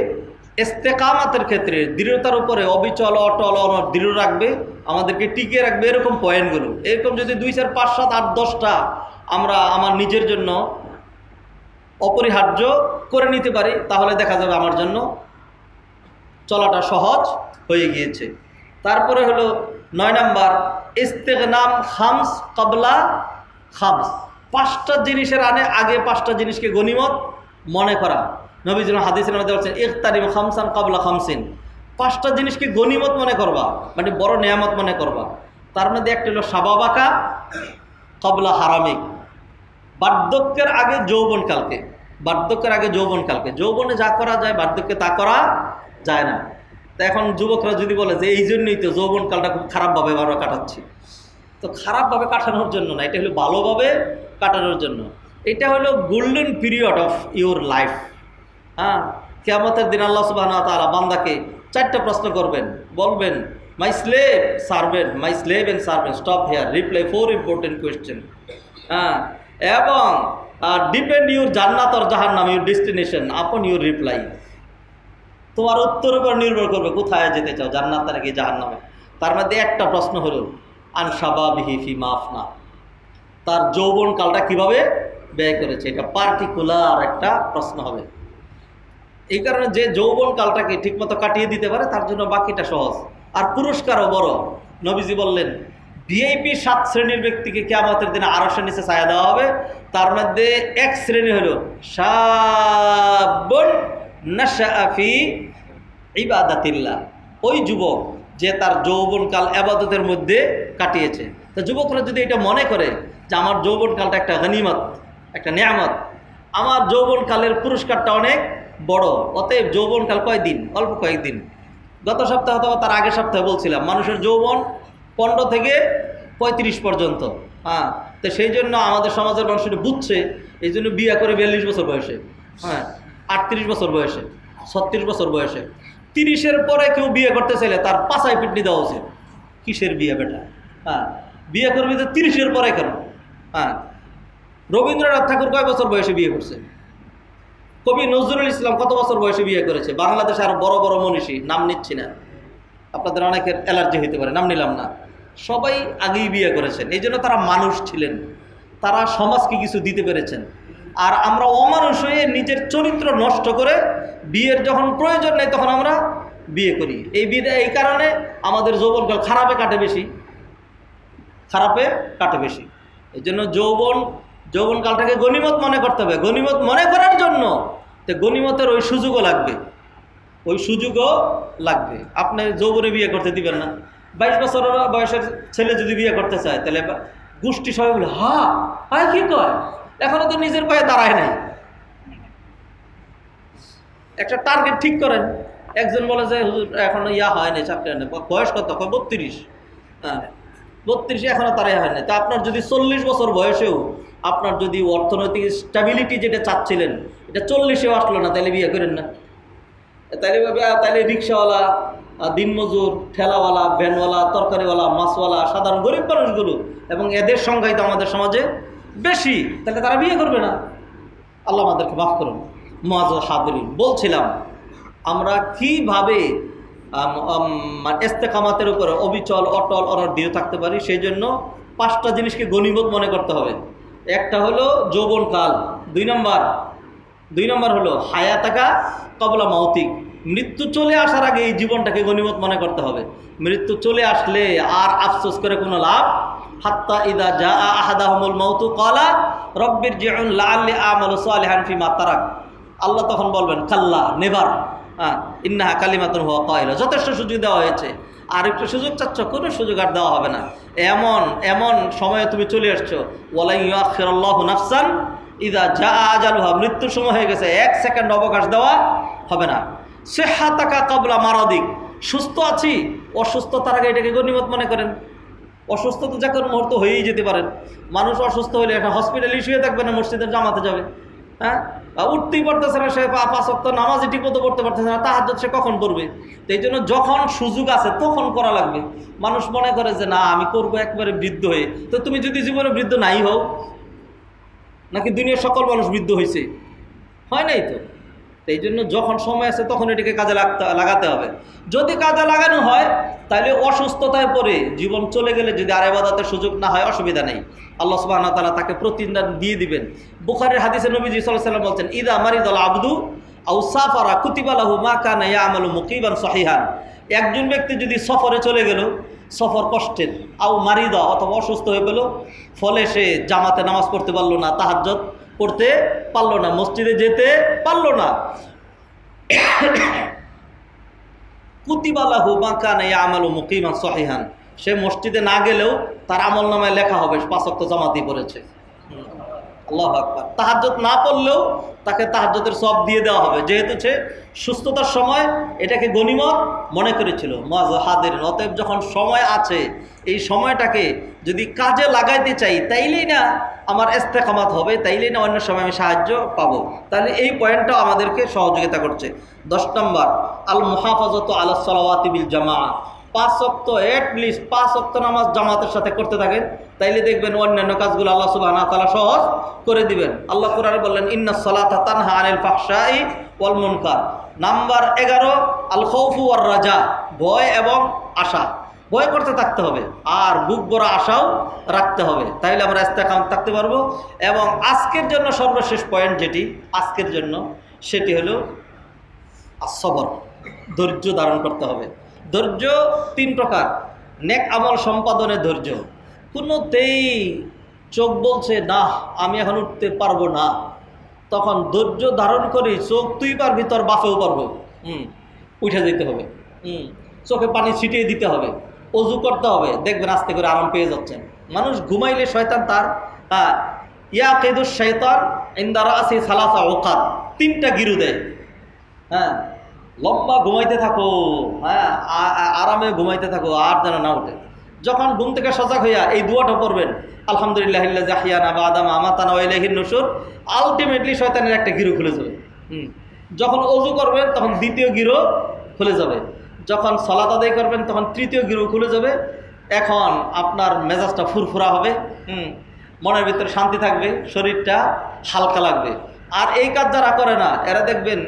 ইস্তেকামাতের ক্ষেত্রে দৃঢ়তার উপরে অবিচল, অটল, অনড়, দৃঢ় রাখবে, আমাদেরকে টিকিয়ে রাখবে, এরকম পয়েন্টগুলো। এরকম যদি 2, 4, 5, 7, 8, 10টা আমরা আমার নিজের জন্য অপরিহার্য করে নিতে পারি, তাহলে দেখা যাবে আমার জন্য চলাটা সহজ হয়ে গিয়েছে। তারপরে হলো 9 নম্বর, ইস্তেগনাম খামস কাবলা খামস। 5টা জিনিসের আগে 5টা জিনিসকে গনিমত মনে করা। নবীজি হাদিসের মধ্যে বলছেন, ইখতারিম খামসান কাবলা খামসিন। 5টা জিনিসকে গনিমত মনে করবা, মানে বড় নেয়ামত মনে করবা। তার মধ্যে একটা হলো শাবাবাকা কাবলা হারামিক, বার্ধক্যের আগে যৌবনকালকে। বার্ধক্যের আগে যৌবনকালকে, যৌবনে যা করা যায় বার্ধক্যে তা করা যায় না। তো এখন যুবকরা যদি বলে যে এই জন্যই তো যৌবনকালটা খুব খারাপভাবে আমরা কাটাচ্ছি, তো খারাপভাবে কাটানোর জন্য না, এটা হলো ভালোভাবে কাটানোর জন্য। এটা হলো golden period of your life. হ্যাঁ, কিয়ামতের দিন আল্লাহ সুবহানাহু ওয়া তাআলা বান্দাকে 4টা প্রশ্ন করবেন, বলবেন, my slave servant, my slave and servant, stop here, reply 4 important question. হ্যাঁ, এবং ডিপেন্ড ইউর জান্নাত অর জাহান্নাম, your destination upon your reply. তোমার উত্তরের উপর নির্ভর করবে কোথায় যেতে চাও, জান্নাত নাকি জাহান্নামে। তার মধ্যে একটা প্রশ্ন হলো আন শাবাবিহি ফিমা আফনা, তার যৌবনকালটা কিভাবে ব্যয় করেছে। এটা পার্টিকুলার একটা প্রশ্ন হবে। এই কারণে যে যৌবনকালটাকে ঠিকমতো কাটিয়ে দিতে পারে তার জন্য বাকিটা সহজ, আর পুরস্কারও বড়। নবীজি বললেন, ভিআইপি 7 শ্রেণীর ব্যক্তিকে কিয়ামতের দিনে আরশের নিচে ছায়া দেওয়া হবে। তার মধ্যে এক শ্রেণী হলো শাবুন নাশআ ফি ইবাদাতিল্লাহ, ওই যুবক যে তার যৌবনকাল ইবাদতের মধ্যে কাটিয়েছে। তো যুবকরা যদি এটা মনে করে যে আমার যৌবনকালটা একটা গনিমত, একটা নিয়ামত, আমার যৌবনকালের পুরস্কারটা অনেক বড়, অতএব যৌবনকাল কয়দিন? অল্প কয়েকদিন। গত সপ্তাহে অথবা তার আগের সপ্তাহে বলছিলাম মানুষের যৌবন 15 থেকে 35 পর্যন্ত। হ্যাঁ, তো সেই জন্য আমাদের সমাজের মানুষ এটা বুঝছে, এই জন্য বিয়ে করে 42 বছর বয়সে, হ্যাঁ 38 বছর বয়সে, 36 বছর বয়সে। 30-এর পরে কেউ বিয়ে করতে চাইলে তার পাছায় পিটনি দেওয়া উচিত। কিসের বিয়ে বেটা? হ্যাঁ, বিয়ে করবি তো 30-এর পরে কেন? হ্যাঁ, রবীন্দ্রনাথ ঠাকুর কয় বছর বয়সে বিয়ে করছে? কবি নজরুল ইসলাম কত বছর বয়সে বিয়ে করেছে? বাংলাদেশে আরো বড় বড় মনীষী, নাম নিচ্ছি না, আপনাদের অনেকের অ্যালার্জি হইতে পারে, নাম নিলাম না, সবাই আগেই বিয়ে করেছেন। এই জন্য তারা মানুষ ছিলেন, তারা সমাজকে কিছু দিতে পেরেছেন। আর আমরা অমানুষ হয়ে নিজের চরিত্র নষ্ট করে বিয়ের যখন প্রয়োজন নেই তখন আমরা বিয়ে করি। এই কারণে আমাদের যৌবনকাল খারাপে কাটে বেশি, খারাপে কাটে বেশি। এই জন্য যৌবনকালটাকে গনিমত মনে করতে হবে। গনিমত মনে করার জন্য তো গনিমতের ওই সুযোগও লাগবে, ওই সুযোগও লাগবে। আপনি যৌবনে বিয়ে করতে দিবেন না। 22 বছর বয়সের ছেলে যদি বিয়ে করতে চায় তাহলে গোষ্ঠী সবাই বলে হ্যাঁ কি কয়, এখনো তো নিজের পায়ে দাঁড়ায় নাই। একটা টার্গেট ঠিক করেন। একজন বলে যে হুজুর এখনো হয় নাই, চাকরি হয় না, বয়স কত? 32। হ্যাঁ 32 এখনো তারাই হয় না। তা আপনার যদি 40 বছর বয়সেও আপনার যদি অর্থনৈতিক স্ট্যাবিলিটি যেটা চাচ্ছিলেন এটা 40-এও আসলো না, তাহলে বিয়ে করেন না। তাহলে রিক্সাওয়ালা, দিনমজুর, ঠেলাওয়ালা, ভ্যানওয়ালা, তরকারিওয়ালা, মাছওয়ালা, সাধারণ গরিব মানুষগুলো, এবং এদের সংখ্যাই তো আমাদের সমাজে বেশি, তাহলে তারা বিয়ে করবে না। আল্লাহ আমাদেরকে মাফ করুন। মুআজ্জাজ হাদিরিন, বলছিলাম আমরা কিভাবে ইস্তেকামাতের উপরে অবিচল, অটল, অনড় থাকতে পারি। সেই জন্য 5টা জিনিসকে গনিমত মনে করতে হবে। একটা হলো যৌবনকাল, 2 নম্বর হলো হায়াতাকা কবলা মাউতিক, মৃত্যু চলে আসার আগে এই জীবনটাকে গনিমত মনে করতে হবে। মৃত্যু চলে আসলে আর আফসোস করে কোনো লাভ। হাত্তা ইদা জাআ আহাদাহুমুল মাউতু ক্বালা রব্বিরজিউন লাআল্লি আমালু সালিহান ফিমা তারাক, আল্লাহ তখন বলবেন কাল্লা, নেভার, ইন্নাহা কালিমাতুন হুয়া কাইলা, যথেষ্ট সুযোগ দেওয়া হয়েছে, আর একটু সুযোগ চাচ্ছ, কোনো সুযোগ আর দেওয়া হবে না। এমন সময়ে তুমি চলে আসছো, ওয়ালা ইউআখিরুল্লাহু নাফসান ইদা জাআ আজালুহা, মৃত্যুর সময় হয়ে গেছে, 1 সেকেন্ড অবকাশ দেওয়া হবে না। সিহহাতাকা ক্বাবলা মারাদিক, সুস্থ আছি, অসুস্থতার আগে এটাকে গনিমত মনে করেন। অসুস্থ তো যে কোনো মুহূর্তে হয়েই যেতে পারেন। মানুষ অসুস্থ হলে একটা হসপিটালে শুয়ে থাকবে না, মসজিদের জামাতে যাবে। হ্যাঁ, উঠতেই পারতেছে না, সে 5 ওয়াক্ত নামাজই ঠিকমতো পড়তে পারতেছে না, তাহাজ্জুদ সে কখন পড়বে? তো এই জন্য যখন সুযোগ আছে তখন করা লাগবে। মানুষ মনে করে যে না আমি করবো একবারে বৃদ্ধ হয়ে। তো তুমি যদি জীবনে বৃদ্ধ নাই হও, নাকি দুনিয়ার সকল মানুষ বৃদ্ধ হয়েছে? হয় নাই তো। এই জন্য যখন সময় আছে তখন এটাকে কাজে লাগাতে হবে। যদি কাজে লাগানো হয় তাহলে অসুস্থতায় পড়ে জীবন চলে গেলে যদি আর ইবাদতের সুযোগ না হয় অসুবিধা নেই, আল্লাহ সুবহানাহু ওয়া তাআলা তাকে প্রতিদান দিয়ে দিবেন। বুখারীর হাদিসে নবীজি সাল্লাল্লাহু আলাইহি ওয়াসাল্লাম বলছেন, ইদা মারিদাল আবদু আও সাফারা কুতিবা লাহু মা কানা ইয়ামালু মুকিবান সহিহান, একজন ব্যক্তি যদি সফরে চলে গেল, সফর কষ্টের, আও মারিদা অথবা অসুস্থ হয়ে গেল, ফলে সে জামাতে নামাজ পড়তে পারলো না, তাহাজ্জুদ পড়তে পারলো না, মসজিদে যেতে পারলো না, কুতিবা লাহু মা কানা ইয়ামালু মুকিমান সহিহান, সে মসজিদে না গেলেও তার আমলনামায় লেখা হবে 5 ওয়াক্ত জামাতই পড়েছে। আল্লাহু আকবার। তাহাজ্জুদ না পড়লেও তাকে তাহাজ্জুদের সওয়াব দিয়ে দেওয়া হবে, যেহেতু সে সুস্থতার সময় এটাকে গনিমত মনে করেছিল। মুআজ্জাজ হাদিরিন, অতএব যখন সময় আছে এই সময়টাকে যদি কাজে লাগাইতে চাই তাইলেই না আমার ইস্তেকামাত হবে, তাইলেই না অন্য সময় আমি সাহায্য পাবো। তাহলে এই পয়েন্টটাও আমাদেরকে সহযোগিতা করছে। 10 নম্বর আল মুহাফাজাতু আলাস সালাওয়াতি বিল জামাআহ, 5 ওয়াক্ত এটলিস্ট 5 ওয়াক্ত নামাজ জামাতের সাথে করতে থাকেন, তাইলে দেখবেন অন্যান্য কাজগুলো আল্লাহ সুবহানাহু ওয়া তাআলা সহজ করে দিবেন। আল্লাহ কোরআনে বললেন ইন্নাস সালাতা তানহা আনিল ফাহশাই ওয়াল মুনকার। নাম্বার 11 আল খাউফু ওয়ার রাজা, ভয় এবং আশা। ভয় করতে থাকতে হবে আর বুক ভরা আশাও রাখতে হবে, তাইলে আমরা ইস্তেকামাত থাকতে পারবো। এবং আজকের জন্য সর্বশেষ পয়েন্ট যেটি আজকের জন্য, সেটি হলো আসবর, ধৈর্য ধারণ করতে হবে। ধৈর্য 3 প্রকার। নেক আমল সম্পাদনে ধৈর্য, কোনোতেই চোখ বলছে না আমি এখন উঠতে পারবো না, তখন ধৈর্য ধারণ করি, চোখ তুই পারবি তোর বাপেও পারবো, উঠে যেতে হবে, চোখে পানি ছিটিয়ে দিতে হবে, অজু করতে হবে, দেখবেন আস্তে করে আরাম পেয়ে যাচ্ছেন। মানুষ ঘুমাইলে শয়তান তার ইয়াকিদুশ শাইতান ইনদা রাসি সালাসা ওকাত, 3টা গিরু দেয়। হ্যাঁ, লম্বা ঘুমাইতে থাকো, হ্যাঁ আরামে ঘুমাইতে থাকো, আর যেন না উঠে। যখন ঘুম থেকে সজাগ হইয়া এই দুয়াটা পড়বেন, আলহামদুলিল্লাহিল্লাযী আহইয়ানা বা'দা মা আমাতানা ওয়া ইলাইহিন নুশুর, আলটিমেটলি শয়তানের একটা গিরু খুলে যাবে। যখন অজু করবেন তখন 2য় গিরু খুলে যাবে, যখন সালাত আদায় করবেন তখন 3য় গিরু খুলে যাবে। এখন আপনার মেজাজটা ফুরফুরা হবে, মনের ভিতরে শান্তি থাকবে, শরীরটা হালকা লাগবে। আর এই কাজ যারা করে না, এরা দেখবেন,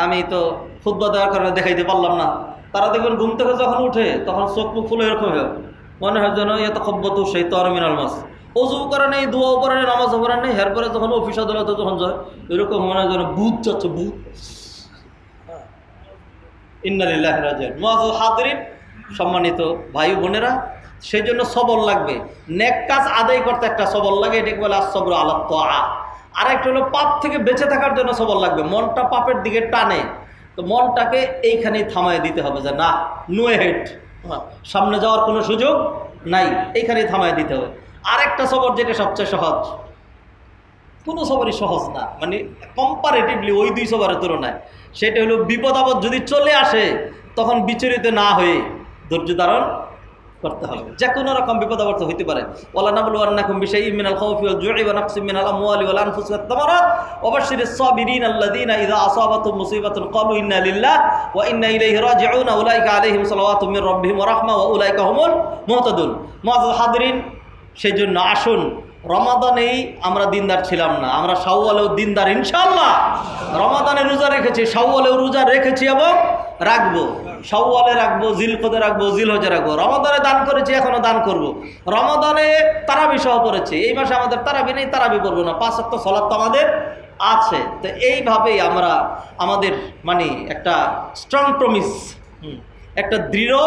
আমি তো খুতবা দেওয়ার কারণে দেখাইতে পারলাম না, তারা দেখবেন ঘুম থেকে যখন উঠে তখন চোখ মুখ ফুলে এরকম হয়, মনে হয় যেন এত খব্বতু সেই তরমিনাল মাস, অজু করে নেই, দোয়াও করে নেই, নামাজও করে নেই, এরপরে যখন অফিস আদালতে যখন যায় এরকম মনে হয় যেন ভূত যাচ্ছে, ভূত। ইন্না লিল্লাহি ওয়া ইন্না ইলাইহি রাজিউন। মুআজ্জাজ হাদিরিন, সম্মানিত ভাই বোনেরা, সেই জন্য সবর লাগবে। নেক কাজ আদায় করতে একটা সবর লাগে, এটাকে বলে আস-সাবরু আলা তাআ। আর একটা হলো পাপ থেকে বেঁচে থাকার জন্য সবর লাগবে। মনটা পাপের দিকে টানে, তো মনটাকে এইখানেই থামায় দিতে হবে যে না, নো হেড, সামনে যাওয়ার কোনো সুযোগ নাই, এইখানেই থামায় দিতে হবে। আরেকটা সবর যেটা সবচেয়ে সহজ, কোনো সবরই সহজ না, মানে কম্পারেটিভলি ওই 2 সবরের তুলনায়, সেটা হলো বিপদ আপদ যদি চলে আসে তখন বিচলিত না হয়ে ধৈর্য ধারণ করতে হবে। যে কোনো রকম বিপদ আপদ হইতে পারে। ওয়ালা নাবলুওয়ান্নাকুম বিশাইইম মিনাল খাউফি ওয়াল জু'i ওয়া নাকসিম মিনাল আমওয়ালি ওয়াল আনফুসি ওয়াত তামারাত ওয়া বাশশিরিস সাবিরিন আল্লাযীনা ইযা আসাবাতুহুম মুসিবাতুন ক্বালু ইন্না লিল্লাহি ওয়া ইন্না ইলাইহি রাজিউন উলাইকা আলাইহিম সালাওয়াতুম মির রাব্বিহিম ওয়া রাহমা ওয়া উলাইকা হুমুল মুহতাদুন। মুআজ্জাজ হাদিরিন, সেজন্য আসুন, রমাদানেই আমরা দিনদার ছিলাম না, আমরা শাওয়ালেও দিনদার ইনশাআল্লাহ। রমাদানে রোজা রেখেছি, শাওয়ালেও রোজা রেখেছি এবং রাখবো। শাওয়ালে রাখবো, জিলকদে রাখবো, জিলহজে রাখবো। রমাদানে দান করেছি, এখনো দান করব। রমাদানে তারাবি সহ পড়েছি, এই মাসে আমাদের তারাবি নেই, তারাবি করবো না, 5 ওয়াক্ত সালাত তো আমাদের আছে। তো এইভাবেই আমরা আমাদের মানে একটা স্ট্রং প্রমিস, একটা দৃঢ়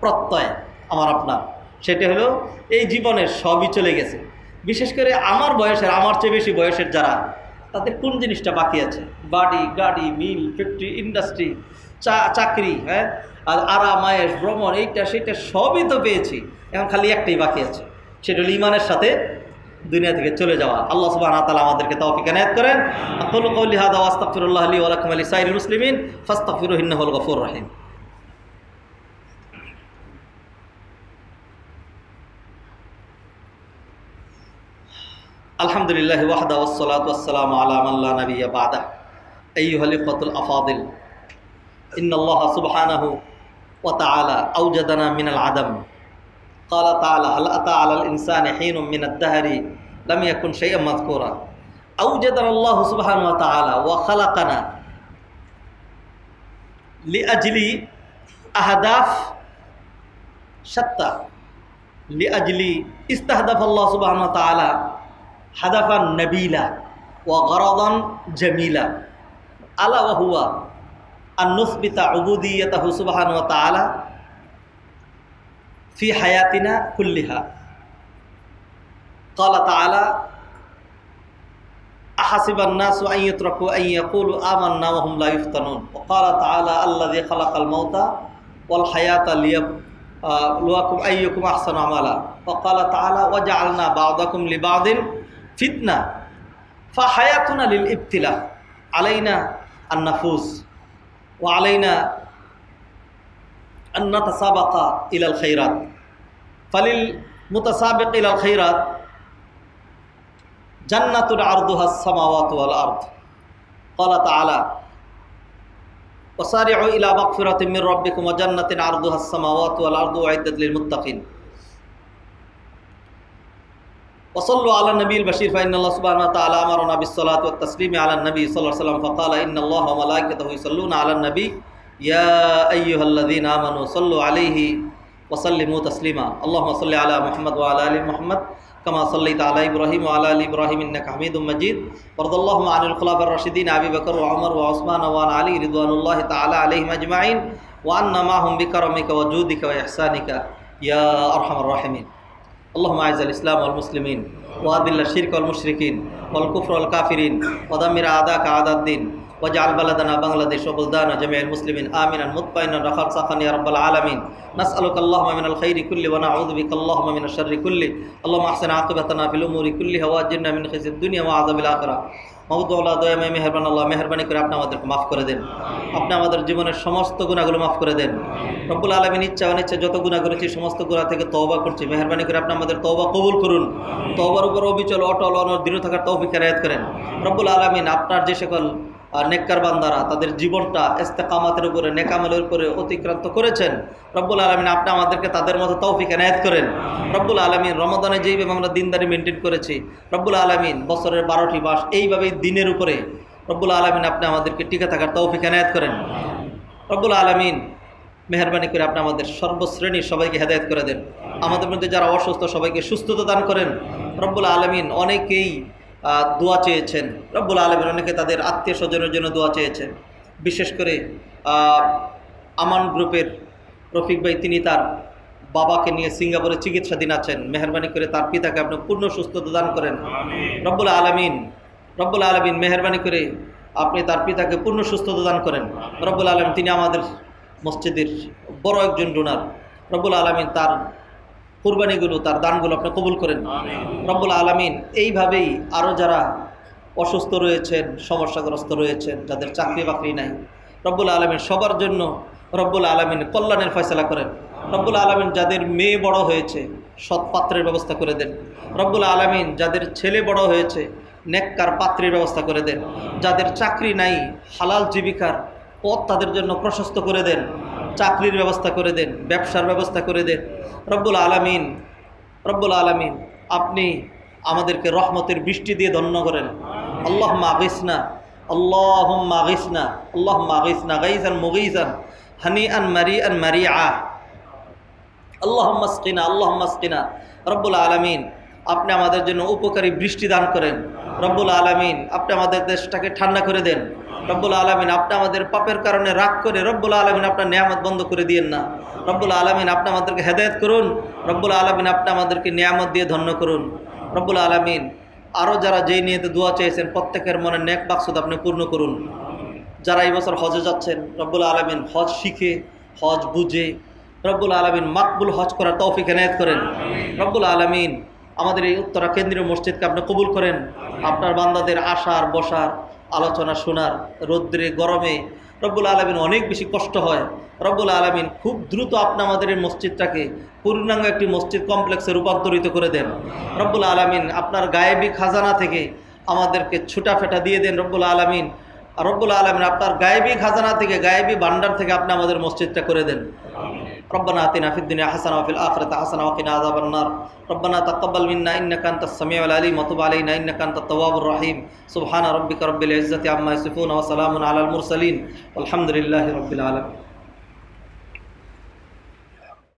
প্রত্যয় আমার আপনার, সেটা হলো এই জীবনের সবই চলে গেছে। বিশেষ করে আমার বয়সের, আমার চেয়ে বেশি বয়সের যারা, তাদের কোন জিনিসটা বাকি আছে? বাড়ি, গাড়ি, মিল, ফ্যাক্টরি, ইন্ডাস্ট্রি, চাকরি, হ্যাঁ, আর আরাম, আয়েশ, ভ্রমণ, এইটা সেটা সবই তো পেয়েছি। এখন খালি একটাই বাকি আছে, সেটা হলো ঈমানের সাথে দুনিয়া থেকে চলে যাওয়া। আল্লাহ সুবহানাহু ওয়া তাআলা আমাদেরকে তৌফিক এনায়েত করেন। আকুলু কওলি হাযা ওয়া আস্তাগফিরুল্লাহ লি ওয়া লাকুম ওয়া লিসাইরিল মুসলিমিন ফাস্তাগফিরুহু ইন্নাহুল গফুরুর রহিম। আলহামদুলিল্লাহ ওয়াহদা ওয়াসসালাতু ওয়াসসালামু আলা মান লা নাবিয়্যা বা'দা। আইয়ুহাল ইখওয়াতুল আফাদিল, ইন্নাল্লাহা সুবহানাহু ওয়া তাআলা আওজাদানা মিনাল আদম। ক্বালা তাআলা হাল আতা আলাল ইনসানি হিনুম মিনাদ দাহরি লাম ইয়াকুন শাইআন মাযকুরা। আওজাদানাল্লাহু সুবহানাহু ওয়া তাআলা ওয়া খালাকানা লিআজলি আহদাফ শাত্তা, লিআজলি ইস্তাহদাফাল্লাহু সুবহানাহু ওয়া তাআলা হাদাফান নবীলা ওয়া গরাদান জামিলা আলা ওয়া হুয়া আন নুসবিতা উবুদিয়্যাতাহু সুবহানাহু ওয়া তাআলা ফি হায়াতিনা কুল্লিহা। ক্বালা তাআলা আহাসিবান নাসু আন ইউতরাকু আন ইয়াকুলু আমান্না ওয়া হুম লা ইফতানুন। ওয়া ক্বালা তাআলা আল্লাযী খালাকাল মাউতা ওয়াল হায়াতা লিয়াবলুয়াকুম আইয়ুকুম আহসানু আমালা। ওয়া ক্বালা তাআলা ওয়া জাআলনা বা'দাকুম লিবা'দিন ফিতনা ফাহায়াতুনা লিল ইবতিলা আলাইনা আন নাফুজ ওয়া আলাইনা আন নাতাসাবাকা ইলাল খাইরাত ফালিল মুতাসাবিক ইলাল খাইরাত জান্নাতুন আরদুহাস সামাওয়াতু ওয়াল আরদ। ক্বালা তাআলা ওয়াসারি'উ ইলা মাগফিরাতিন মির রাব্বিকুম ওয়া জান্নাতিন আরদুহাস সামাওয়াতু ওয়াল আরদু উ'ইদ্দাত লিল মুত্তাকিন। وصلوا على النبي البشير فإن الله سبحانه وتعالى أمرنا بالصلاة والتسليم على النبي صلى الله عليه وسلم فقال إن الله وملائكته يصلون على النبي يا أيها الذين آمنوا صلوا عليه وسلموا تسليما اللهم صل على محمد وعلى آل محمد كما صليت على إبراهيم وعلى آل إبراهيم إنك حميد مجيد وارض اللهم عن الخلفاء الراشدين أبي بكر وعمر وعثمان وعن علي رضوان الله تعالى عليهم أجمعين وعنا معهم بكرمك وجودك وإحسانك يا أرحم الراحمين. اللهم أعز الإسلام والمسلمين وأذل الشرك والمشركين والكفر والكافرين ودمر أعداءك أعداء الدين واجعل بلدنا بنغلاديش وبلدان جميع المسلمين آمنا مطمئنا رخاء سخاء يا رب العالمين. نسألك اللهم من الخير كله ونعوذ بك اللهم من الشر كله. اللهم أحسن عاقبتنا في الأمور كلها وأجرنا من خزي الدنيا وعذاب الآخرة. মাওদুল্লাহ দয়াময় মেহেরবান আল্লাহ, মেহরবানি করে আপনি আমাদেরকে মাফ করে দেন। আপনি আমাদের জীবনের সমস্ত গুনাহগুলো মাফ করে দেন। রব্বুল আলামিন ইচ্ছা অনিচ্ছা যত গুনাহ করেছি সমস্ত গুনাহ থেকে তওবা করছি, মেহরবানি করে আপনি আমাদের তওবা কবুল করুন। তওবার উপর অবিচল অটল দৃঢ় থাকার তৌফিক এনায়েত করেন। রব্বুল আলামিন আপনার যে সকল নেককার বান্দারা তাদের জীবনটা ইস্তেকামাতের উপরে নেকামলের উপরে অতিক্রান্ত করেছেন, রব্বুল আলামিন আপনি আমাদেরকে তাদের মতো তৌফিক এনায়েত করেন। রব্বুল আলামিন রমাদানে যেইভাবে আমরা দিনদারি মেনটেন করেছি, রব্বুল আলামিন বছরের 12টি মাস এইভাবেই দিনের উপরে রব্বুল আলামিন আপনি আমাদেরকে টিকে থাকার তৌফিক এনায়েত করেন। রব্বুল আলামিন মেহরবানি করে আপনি আমাদের সর্বশ্রেণীর সবাইকে হেদায়েত করে দেন। আমাদের মধ্যে যারা অসুস্থ সবাইকে সুস্থতা দান করেন। রব্বুল আলামিন অনেকেই দোয়া চেয়েছেন, রব্বুল আলামিন অনেকে তাদের আত্মীয় স্বজনের জন্য দোয়া চেয়েছেন। বিশেষ করে আমান গ্রুপের রফিক ভাই, তিনি তার বাবাকে নিয়ে সিঙ্গাপুরে চিকিৎসাধীন আছেন। মেহরবানি করে তার পিতাকে আপনি পূর্ণ সুস্থতা দান করেন। রব্বুল আলামিন মেহরবানি করে আপনি তার পিতাকে পূর্ণ সুস্থতা দান করেন। রব্বুল আলামিন তিনি আমাদের মসজিদের বড় একজন ডোনার। রব্বুল আলামিন তার কুরবানিগুলো, তার দানগুলো আপনি কবুল করেন। রব্বুল আলামিন এইভাবেই আরও যারা অসুস্থ রয়েছেন, সমস্যাগ্রস্ত রয়েছেন, যাদের চাকরি বাকরি নাই, রব্বুল আলামিন সবার জন্য রব্বুল আলামিন কল্যাণের ফয়সালা করেন। রব্বুল আলামিন যাদের মেয়ে বড় হয়েছে সৎ পাত্রের ব্যবস্থা করে দেন। রব্বুল আলামিন যাদের ছেলে বড় হয়েছে নেককার পাত্রের ব্যবস্থা করে দেন। যাদের চাকরি নাই হালাল জীবিকার পথ তাদের জন্য প্রশস্ত করে দেন, চাকরির ব্যবস্থা করে দেন, ব্যবসার ব্যবস্থা করে দেন। রব্বুল আলামিন আপনি আমাদেরকে রহমতের বৃষ্টি দিয়ে ধন্য করেন। আল্লাহুম্মা আগিসনা, আল্লাহুম্মা আগিসনা, আল্লাহুম্মা আগিসনা গাইসান মুগীসান হানিআন মারিআন মারিআ, আল্লাহুম্মা আসকিনা, আল্লাহুম্মা আসকিনা। রব্বুল আলামিন আপনি আমাদের জন্য উপকারী বৃষ্টি দান করেন। রব্বুল আলামিন আপনি আমাদের দেশটাকে ঠান্ডা করে দেন। রব্বুল আলামিন আপনি আমাদের পাপের কারণে রাগ করে রব্বুল আলামিন আপনার নিয়ামত বন্ধ করে দিয়েন না। রব্বুল আলামিন আপনি আমাদেরকে হেদায়েত করুন। রব্বুল আলামিন আপনি আমাদেরকে নিয়ামত দিয়ে ধন্য করুন। রব্বুল আলামিন আরও যারা যেই নিয়তে দোয়া চেয়েছেন প্রত্যেকের মনে নেক মাকসুদ আপনি পূর্ণ করুন। যারা এই বছর হজে যাচ্ছেন রব্বুল আলামিন হজ শিখে, হজ বুঝে রব্বুল আলামিন মাকবুল হজ করার তৌফিক এনায়েত করেন। রব্বুল আলামিন আমাদের এই উত্তরা কেন্দ্রীয় মসজিদকে আপনি কবুল করেন। আপনার বান্দাদের আসার বসার আলোচনা শোনার রৌদ্রে গরমে রব্বুল আলামিন অনেক বেশি কষ্ট হয়। রব্বুল আলামিন খুব দ্রুত আপনি আমাদের এই মসজিদটাকে পূর্ণাঙ্গ একটি মসজিদ কমপ্লেক্সে রূপান্তরিত করে দেন। রব্বুল আলামিন আপনার গায়েবী খাজানা থেকে আমাদেরকে ছুটা ফেটা দিয়ে দেন। রব্বুল আলামিন আপনার গায়েবী খাজানা থেকে, গায়েবী ভান্ডার থেকে আপনি আমাদের মসজিদটা করে দেন। ربنا آتنا في الدنيا حسنة وفي الآخرة حسنة وقنا عذاب النار. ربنا تقبل منا إنك أنت السميع العليم وتب علينا إنك أنت التواب الرحيم. سبحان ربك رب العزة عما يصفون وسلام على المرسلين والحمد لله رب العالمين.